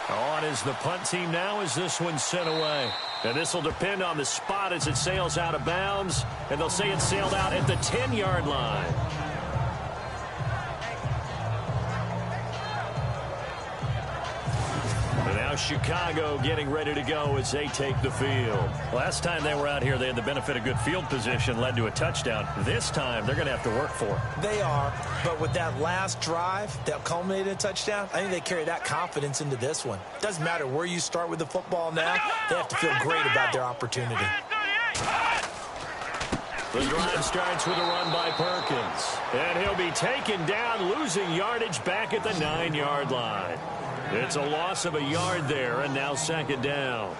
On is the punt team now as this one's sent away. And this will depend on the spot as it sails out of bounds. And they'll say it sailed out at the 10-yard line. And now Chicago getting ready to go as they take the field. Last time they were out here, they had the benefit of good field position, led to a touchdown. This time, they're going to have to work for it. They are, but with that last drive that culminated in a touchdown, I think they carry that confidence into this one. Doesn't matter where you start with the football now, they have to feel great about their opportunity. The drive starts with a run by Perkins. And he'll be taken down, losing yardage back at the 9-yard line. It's a loss of a yard there, and now 2nd down.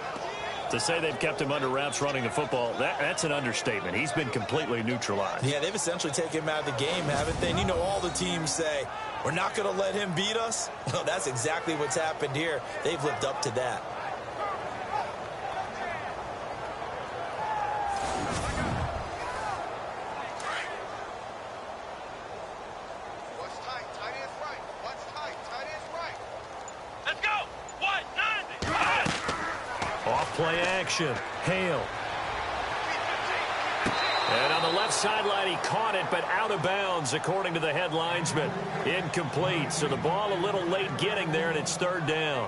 To say they've kept him under wraps running the football, that's an understatement. He's been completely neutralized. Yeah, they've essentially taken him out of the game, haven't they? And you know all the teams say, we're not going to let him beat us. Well, that's exactly what's happened here. They've lived up to that. Play action. Hale. And on the left sideline, he caught it, but out of bounds, according to the head linesman. Incomplete. So the ball a little late getting there, and it's 3rd down.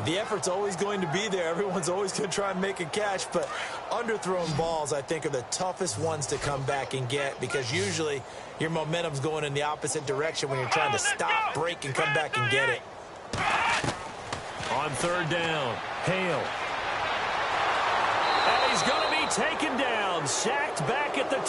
The effort's always going to be there. Everyone's always going to try and make a catch, but underthrown balls, I think, are the toughest ones to come back and get because usually your momentum's going in the opposite direction when you're trying to stop, break, and come back and get it. On 3rd down, Hale. And he's going to be taken down, sacked back at the 2.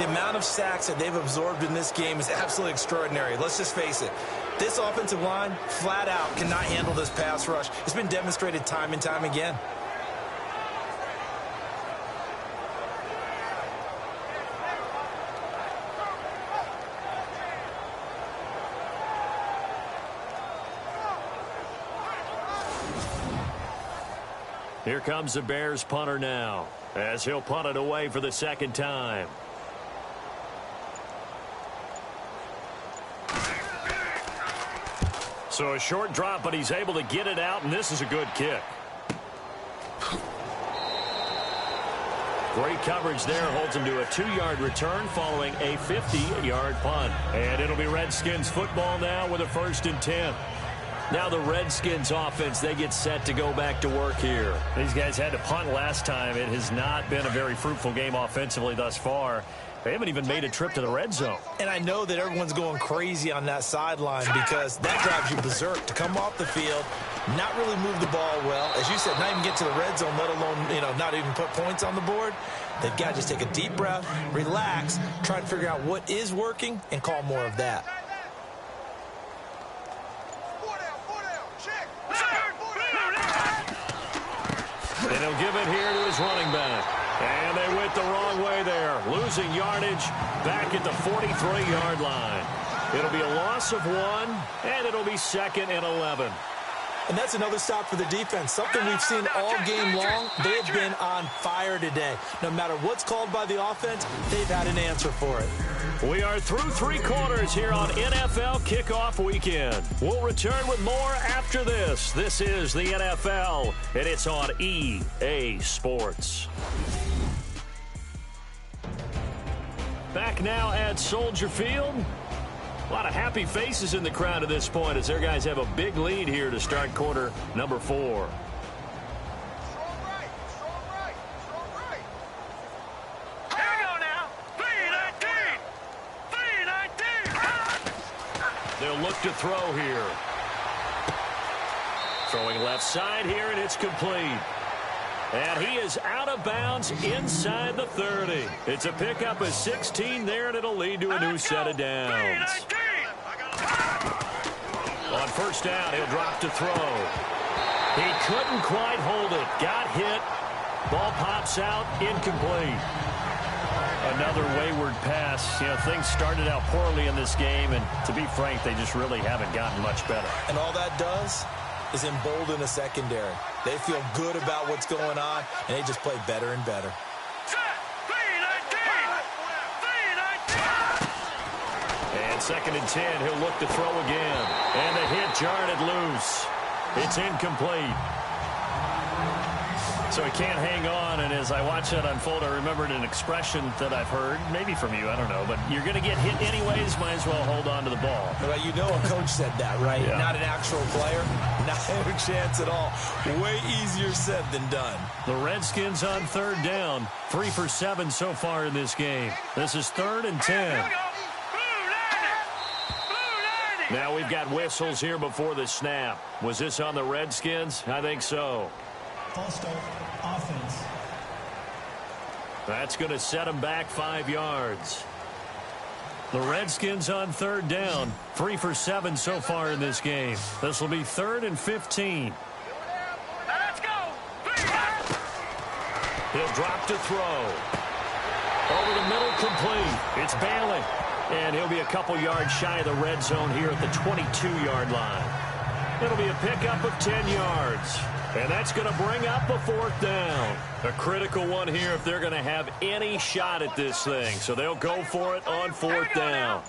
The amount of sacks that they've absorbed in this game is absolutely extraordinary. Let's just face it. This offensive line, flat out, cannot handle this pass rush. It's been demonstrated time and time again. Here comes the Bears punter now, as he'll punt it away for the 2nd time. So a short drop, but he's able to get it out, and this is a good kick. Great coverage there, holds him to a 2-yard return following a 50-yard punt. And it'll be Redskins football now with a 1st and 10. Now the Redskins offense, they get set to go back to work here. These guys had to punt last time. It has not been a very fruitful game offensively thus far. They haven't even made a trip to the red zone. And I know that everyone's going crazy on that sideline because that drives you berserk to come off the field, not really move the ball well. As you said, not even get to the red zone, let alone, not even put points on the board. They've got to just take a deep breath, relax, try and figure out what is working, and call more of that. And he'll give it here to his running back. And they went the wrong way there. Losing yardage back at the 43-yard line. It'll be a loss of 1, and it'll be 2nd and 11. And that's another stop for the defense. Something we've seen all game long. They have been on fire today. No matter what's called by the offense, they've had an answer for it. We are through 3 quarters here on NFL Kickoff Weekend. We'll return with more after this. This is the NFL, and it's on EA Sports. Back now at Soldier Field. A lot of happy faces in the crowd at this point as their guys have a big lead here to start quarter number 4. They'll look to throw here. Throwing left side here, and it's complete. And he is out of bounds inside the 30. It's a pickup of 16 there, and it'll lead to a new set of downs. On first down, he'll drop to throw. He couldn't quite hold it. Got hit. Ball pops out, incomplete. Another wayward pass. You know, things started out poorly in this game, and to be frank, they just really haven't gotten much better. And all that does is embolden a secondary. They feel good about what's going on, and they just play better and better. And 2nd and 10, he'll look to throw again. And the hit jarred it loose. It's incomplete. So he can't hang on, and as I watch that unfold, I remembered an expression that I've heard, maybe from you, I don't know, but you're going to get hit anyways, might as well hold on to the ball. Well, you know a coach said that, right? Yeah. Not an actual player. Not a chance at all. Way easier said than done. The Redskins on 3rd down, 3 for 7 so far in this game. This is 3rd and 10. Now we've got whistles here before the snap. Was this on the Redskins? I think so. False start, offense. That's going to set them back 5 yards. The Redskins on 3rd down, 3 for 7 so far in this game. This will be 3rd and 15. Let's go. He'll drop to throw. Over the middle, complete. It's Bailey. And he'll be a couple yards shy of the red zone here at the 22-yard line. It'll be a pickup of 10 yards. And that's going to bring up a 4th down. A critical one here if they're going to have any shot at this thing. So they'll go for it on 4th down.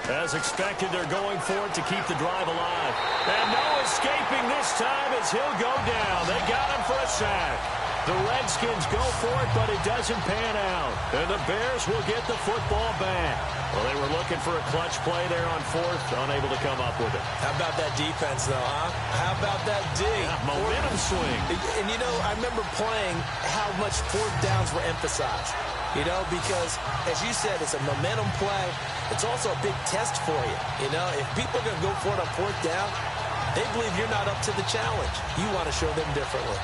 As expected, they're going for it to keep the drive alive. And no escaping this time as he'll go down. They got him for a sack. The Redskins go for it, but it doesn't pan out. And the Bears will get the football back. Well, they were looking for a clutch play there on 4th, unable to come up with it. How about that defense, though, huh? How about that D? Yeah, momentum swing. And, you know, I remember playing how much 4th downs were emphasized. You know, because, as you said, it's a momentum play. It's also a big test for you. You know, if people are going to go for it on 4th down, they believe you're not up to the challenge. You want to show them differently.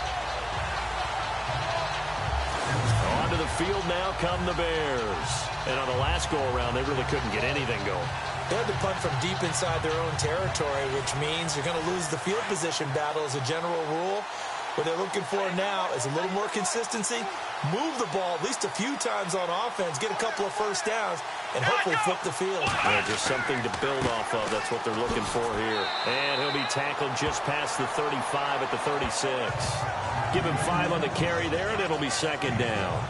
Onto the field now come the Bears. And on the last go-around, they really couldn't get anything going. They had to punt from deep inside their own territory, which means you're going to lose the field position battle as a general rule. What they're looking for now is a little more consistency, move the ball at least a few times on offense, get a couple of first downs, and hopefully flip the field. Yeah, just something to build off of. That's what they're looking for here. And he'll be tackled just past the 35 at the 36. Give him 5 on the carry there, and it'll be 2nd down.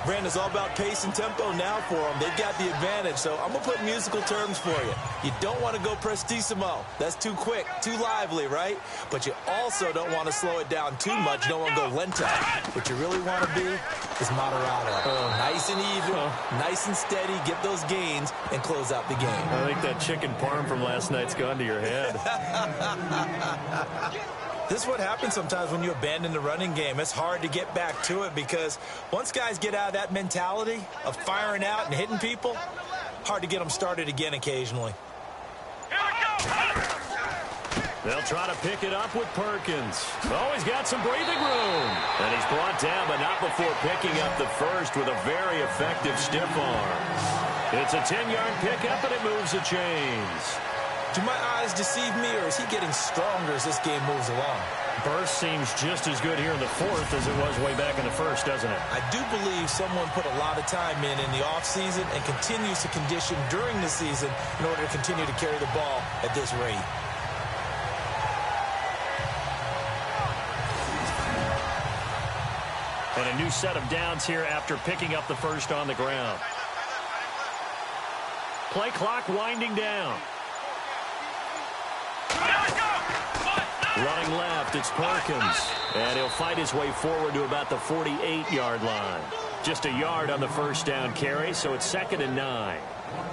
Brandon, it's all about pace and tempo now for them. They've got the advantage, so I'm going to put musical terms for you. You don't want to go prestissimo. That's too quick, too lively, right? But you also don't want to slow it down too much. You don't want to go lento. What you really want to be is moderato. Nice and even, nice and steady, get those gains, and close out the game. I think that chicken parm from last night's gone to your head. This is what happens sometimes when you abandon the running game. It's hard to get back to it because once guys get out of that mentality of firing out and hitting people, hard to get them started again occasionally. They'll try to pick it up with Perkins. Oh, he's got some breathing room. And he's brought down, but not before picking up the first with a very effective stiff arm. It's a 10-yard pickup, and it moves the chains. Do my eyes deceive me, or is he getting stronger as this game moves along? Burst seems just as good here in the 4th as it was way back in the 1st, doesn't it? I do believe someone put a lot of time in the offseason and continues to condition during the season in order to continue to carry the ball at this rate. And a new set of downs here after picking up the first on the ground. Play clock winding down. Running left, it's Perkins. And he'll fight his way forward to about the 48-yard line. Just a yard on the first down carry, so it's 2nd and 9.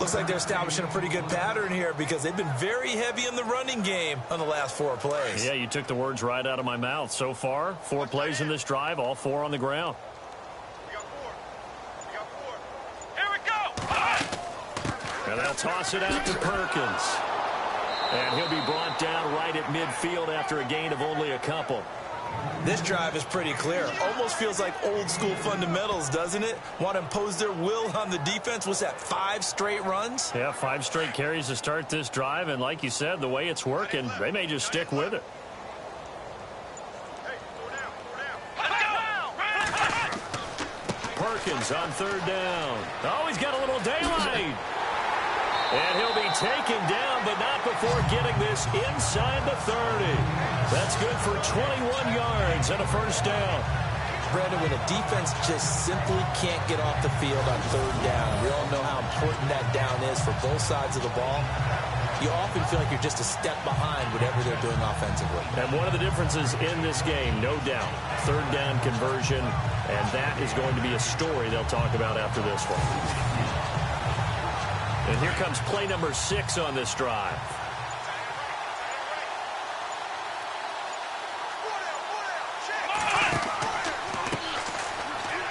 Looks like they're establishing a pretty good pattern here because they've been very heavy in the running game on the last 4 plays. Yeah, you took the words right out of my mouth. So far, 4 plays in this drive, all 4 on the ground. Here we go. And they'll toss it out to Perkins. And he'll be brought down right at midfield after a gain of only a couple. This drive is pretty clear. Almost feels like old school fundamentals, doesn't it? Want to impose their will on the defense. What's that, 5 straight runs? Yeah, 5 straight carries to start this drive. And like you said, the way it's working, they may just stick with it. Perkins on 3rd down. Oh, he's got a little daylight. And he'll be taken down, but not before getting this inside the 30. That's good for 21 yards and a first down. Brandon, when a defense just simply can't get off the field on 3rd down, we all know how important that down is for both sides of the ball. You often feel like you're just a step behind whatever they're doing offensively. And one of the differences in this game, no doubt, 3rd down conversion, and that is going to be a story they'll talk about after this one. And here comes play number 6 on this drive.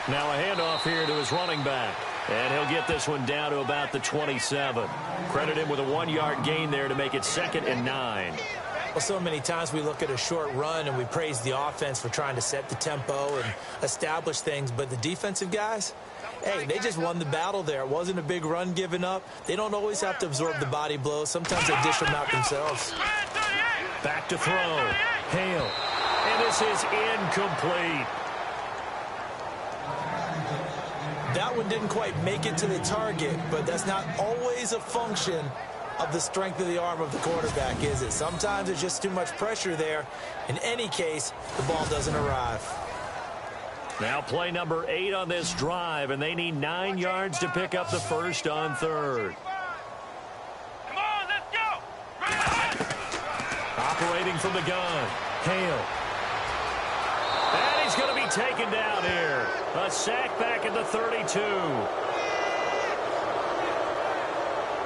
Now a handoff here to his running back. And he'll get this one down to about the 27. Credit him with a 1-yard gain there to make it 2nd and 9. Well, so many times we look at a short run and we praise the offense for trying to set the tempo and establish things. But the defensive guys, hey, they just won the battle there. It wasn't a big run given up. They don't always have to absorb the body blows. Sometimes they dish them out themselves. Back to throw. Hale. And this is incomplete. That one didn't quite make it to the target, but that's not always a function of the strength of the arm of the quarterback, is it? Sometimes there's just too much pressure there. In any case, the ball doesn't arrive. Now play number 8 on this drive, and they need 9 yards to pick up the first on 3rd. Come on, let's go. Operating from the gun. Hale. And he's going to be taken down here. A sack back at the 32.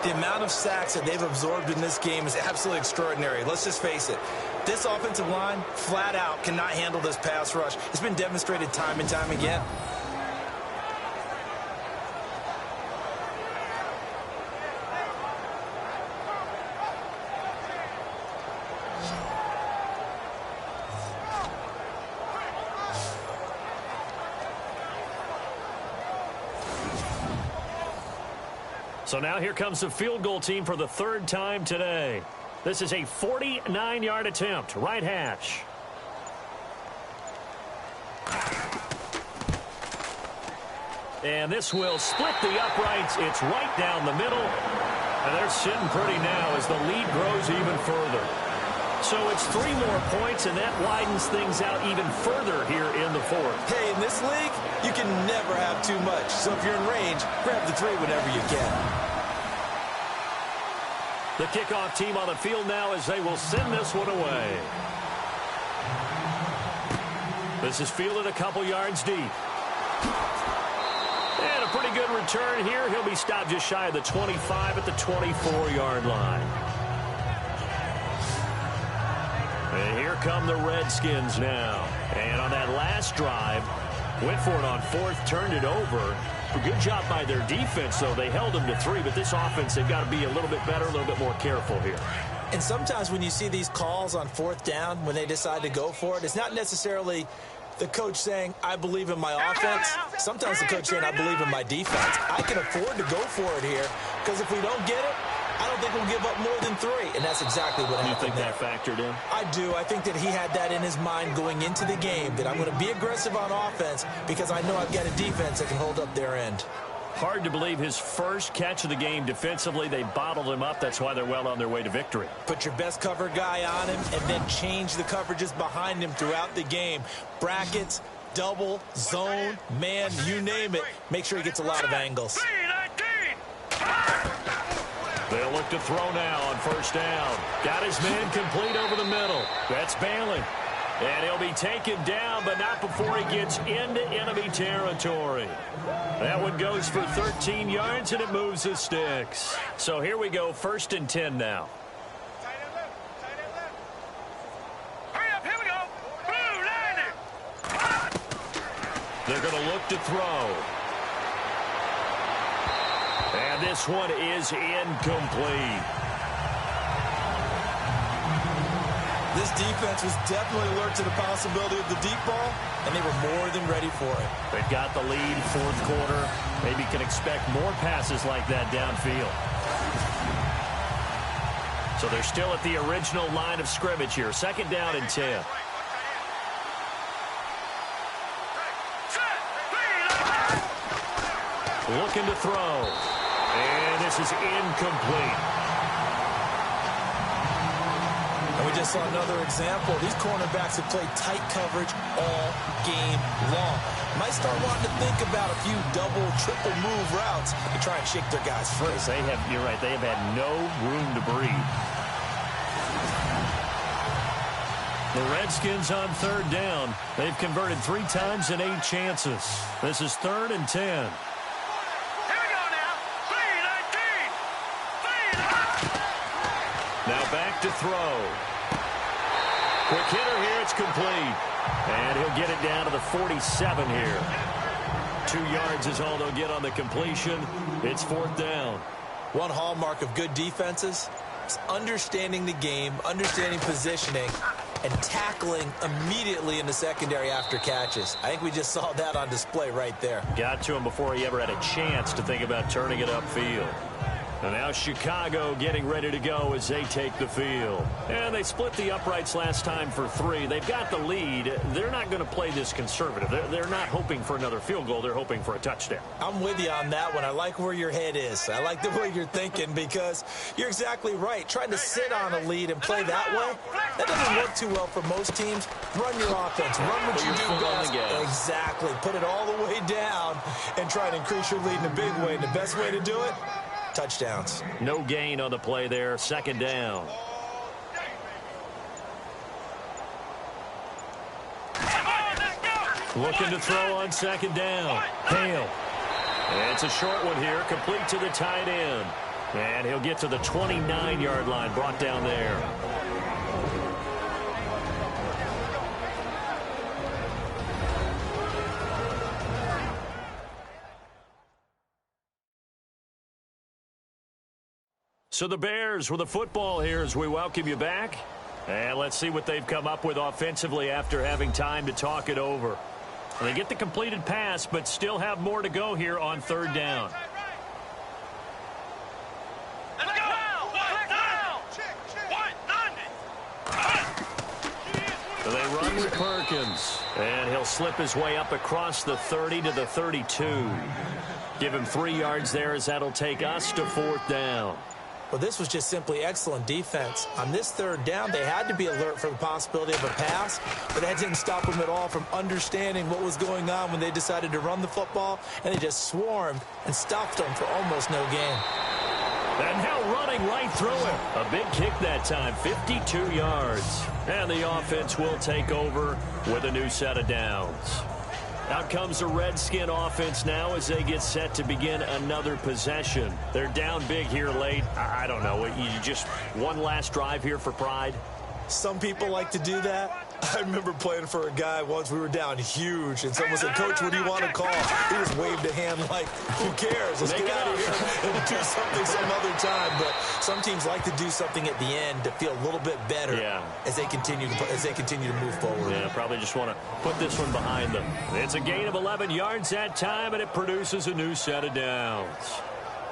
The amount of sacks that they've absorbed in this game is absolutely extraordinary. Let's just face it. This offensive line, flat out, cannot handle this pass rush. It's been demonstrated time and time again. So now here comes the field goal team for the 3rd time today. This is a 49-yard attempt, right hash. And this will split the uprights. It's right down the middle. And they're sitting pretty now as the lead grows even further. So it's 3 more points, and that widens things out even further here in the 4th. Hey, in this league, you can never have too much. So if you're in range, grab the 3 whenever you can. The kickoff team on the field now as they will send this one away. This is fielded a couple yards deep. And a pretty good return here. He'll be stopped just shy of the 25 at the 24-yard line. And here come the Redskins now. And on that last drive, went for it on 4th, turned it over. A good job by their defense, though. They held them to 3, but this offense, they've got to be a little bit better, a little bit more careful here. And sometimes when you see these calls on 4th down, when they decide to go for it, it's not necessarily the coach saying, I believe in my offense. Sometimes the coach saying, I believe in my defense. I can afford to go for it here, because if we don't get it, I don't think we'll give up more than 3, and that's exactly what happened. You think there. that factored in? I do. I think that he had that in his mind going into the game, that I'm going to be aggressive on offense because I know I've got a defense that can hold up their end. Hard to believe his first catch of the game defensively. They bottled him up. That's why they're well on their way to victory. Put your best cover guy on him and then change the coverages behind him throughout the game. Brackets, double, zone, man, you name it. Make sure he gets a lot of angles. They'll look to throw now on 1st down. Got his man complete over the middle. That's Bailey. And he'll be taken down, but not before he gets into enemy territory. That one goes for 13 yards, and it moves the sticks. So here we go, 1st and 10 now. Hurry up, here we go. Blue, landing. They're going to look to throw. And this one is incomplete. This defense was definitely alert to the possibility of the deep ball, and they were more than ready for it. They've got the lead, fourth quarter. Maybe can expect more passes like that downfield. So they're still at the original line of scrimmage here. Second down and 10. Looking to throw. And this is incomplete. And we just saw another example. These cornerbacks have played tight coverage all game long. Might start wanting to think about a few double, triple move routes to try and shake their guys free. You're right, they have had no room to breathe. The Redskins on third down. They've converted 3 times in 8 chances. This is 3rd and 10. Now back to throw. Quick hitter here, it's complete. And he'll get it down to the 47 here. 2 yards is all they'll get on the completion. It's 4th down. One hallmark of good defenses is understanding the game, understanding positioning, and tackling immediately in the secondary after catches. I think we just saw that on display right there. Got to him before he ever had a chance to think about turning it upfield. And now Chicago getting ready to go as they take the field. And they split the uprights last time for 3. They've got the lead. They're not going to play this conservative. They're not hoping for another field goal. They're hoping for a touchdown. I'm with you on that one. I like where your head is. I like the way you're thinking because you're exactly right. Trying to sit on a lead and play that way, that doesn't work too well for most teams. Run your offense. Run what you do best. Exactly. Put it all the way down and try to increase your lead in a big way. And the best way to do it, touchdowns. No gain on the play there. 2nd down. Looking to throw on 2nd down. Hale. And it's a short one here. Complete to the tight end. And he'll get to the 29-yard line. Brought down there. So the Bears with the football here as we welcome you back. And let's see what they've come up with offensively after having time to talk it over. They get the completed pass, but still have more to go here on 3rd down. So they run with Perkins. And he'll slip his way up across the 30 to the 32. Give him 3 yards there as that'll take us to 4th down. Well, this was just simply excellent defense. On this 3rd down, they had to be alert for the possibility of a pass, but that didn't stop them at all from understanding what was going on when they decided to run the football, and they just swarmed and stopped them for almost no gain. And now running right through him. A big kick that time, 52 yards. And the offense will take over with a new set of downs. Out comes the Redskin offense now as they get set to begin another possession. They're down big here late. I don't know. You just one last drive here for pride? Some people like to do that. I remember playing for a guy once. We were down huge, and someone said, "Coach, what do you want to call?" He just waved a hand like, "Who cares? Let's get out of here and do something some other time." But some teams like to do something at the end to feel a little bit better as they continue to move forward. Yeah, probably just want to put this one behind them. It's a gain of 11 yards that time, and it produces a new set of downs.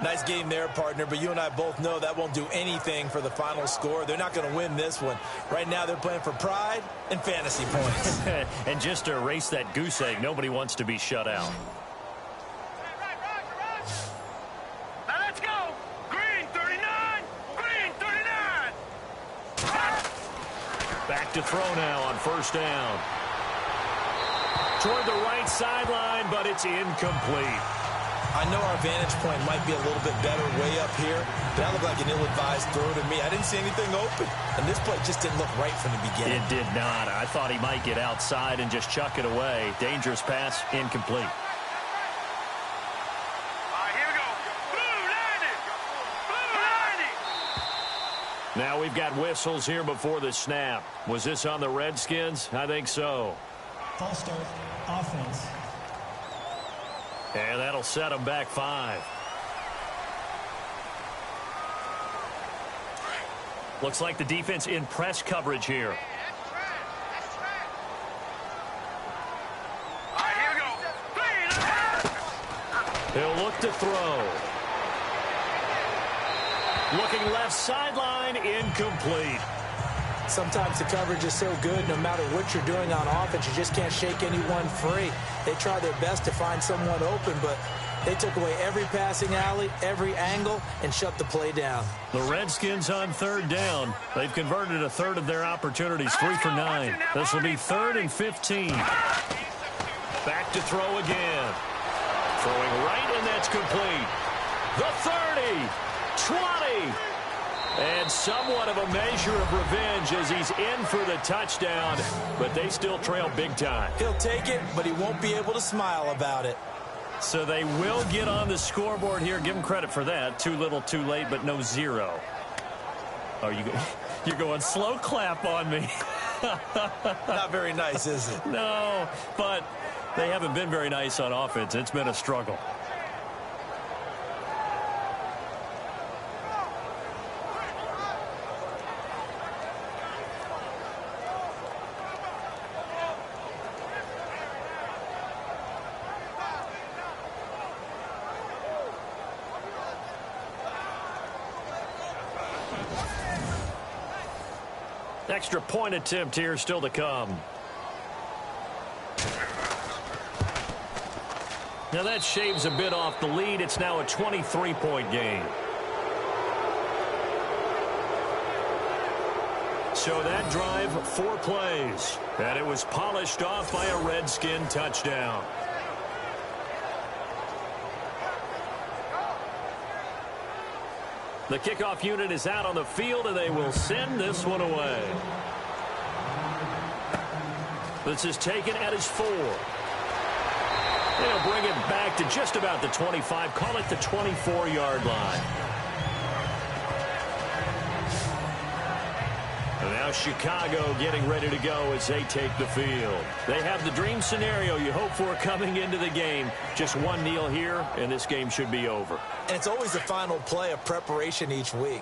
Nice game there, partner, but you and I both know that won't do anything for the final score. They're not going to win this one. Right now, they're playing for pride and fantasy points. And just to erase that goose egg, nobody wants to be shut out. Now let's go. Green 39. Green 39. Back to throw now on 1st down. Toward the right sideline, but it's incomplete. I know our vantage point might be a little bit better way up here, but that looked like an ill-advised throw to me. I didn't see anything open, and this play just didn't look right from the beginning. It did not. I thought he might get outside and just chuck it away. Dangerous pass, incomplete. All right, here we go. Blue landing. Blue landing. Now we've got whistles here before the snap. Was this on the Redskins? I think so. False start, offense. And that'll set them back 5. Looks like the defense in press coverage here. He'll look to throw. Looking left sideline, incomplete. Sometimes the coverage is so good, no matter what you're doing on offense, you just can't shake anyone free. They try their best to find someone open, but they took away every passing alley, every angle, and shut the play down. The Redskins on third down. They've converted a third of their opportunities, 3 for 9. This will be 3rd and 15. Back to throw again. Throwing right, and that's complete. The 30, 20. And somewhat of a measure of revenge as he's in for the touchdown, but they still trail big time. He'll take it, but he won't be able to smile about it. So they will get on the scoreboard here. Give him credit for that. Too little, too late, but no 0. Oh, you're going slow clap on me. Not very nice, is it? No, but they haven't been very nice on offense. It's been a struggle. Extra point attempt here still to come. Now that shaves a bit off the lead. It's now a 23-point game. So that drive, 4 plays. And it was polished off by a Redskin touchdown. The kickoff unit is out on the field, and they will send this one away. This is taken at his 4. They'll bring it back to just about the 25. Call it the 24-yard line. And now Chicago getting ready to go as they take the field. They have the dream scenario you hope for coming into the game. Just one kneel here, and this game should be over. And it's always the final play of preparation each week.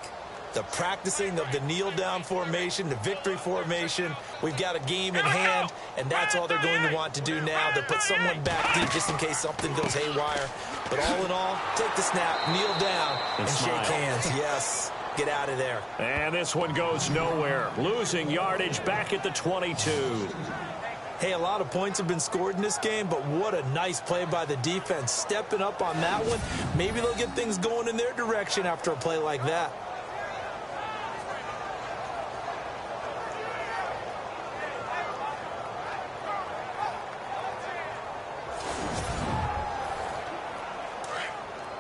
The practicing of the kneel-down formation, the victory formation. We've got a game in hand, and that's all they're going to want to do now. They'll put someone back deep just in case something goes haywire. But all in all, take the snap, kneel down, and shake hands. Yes. Get out of there. And this one goes nowhere. Losing yardage back at the 22. Hey, a lot of points have been scored in this game, but what a nice play by the defense. Stepping up on that one. Maybe they'll get things going in their direction after a play like that.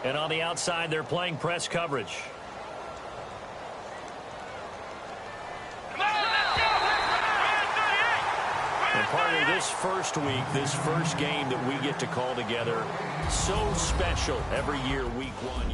And on the outside, they're playing press coverage. And part of this first week, this first game that we get to call together, so special every year, week 1.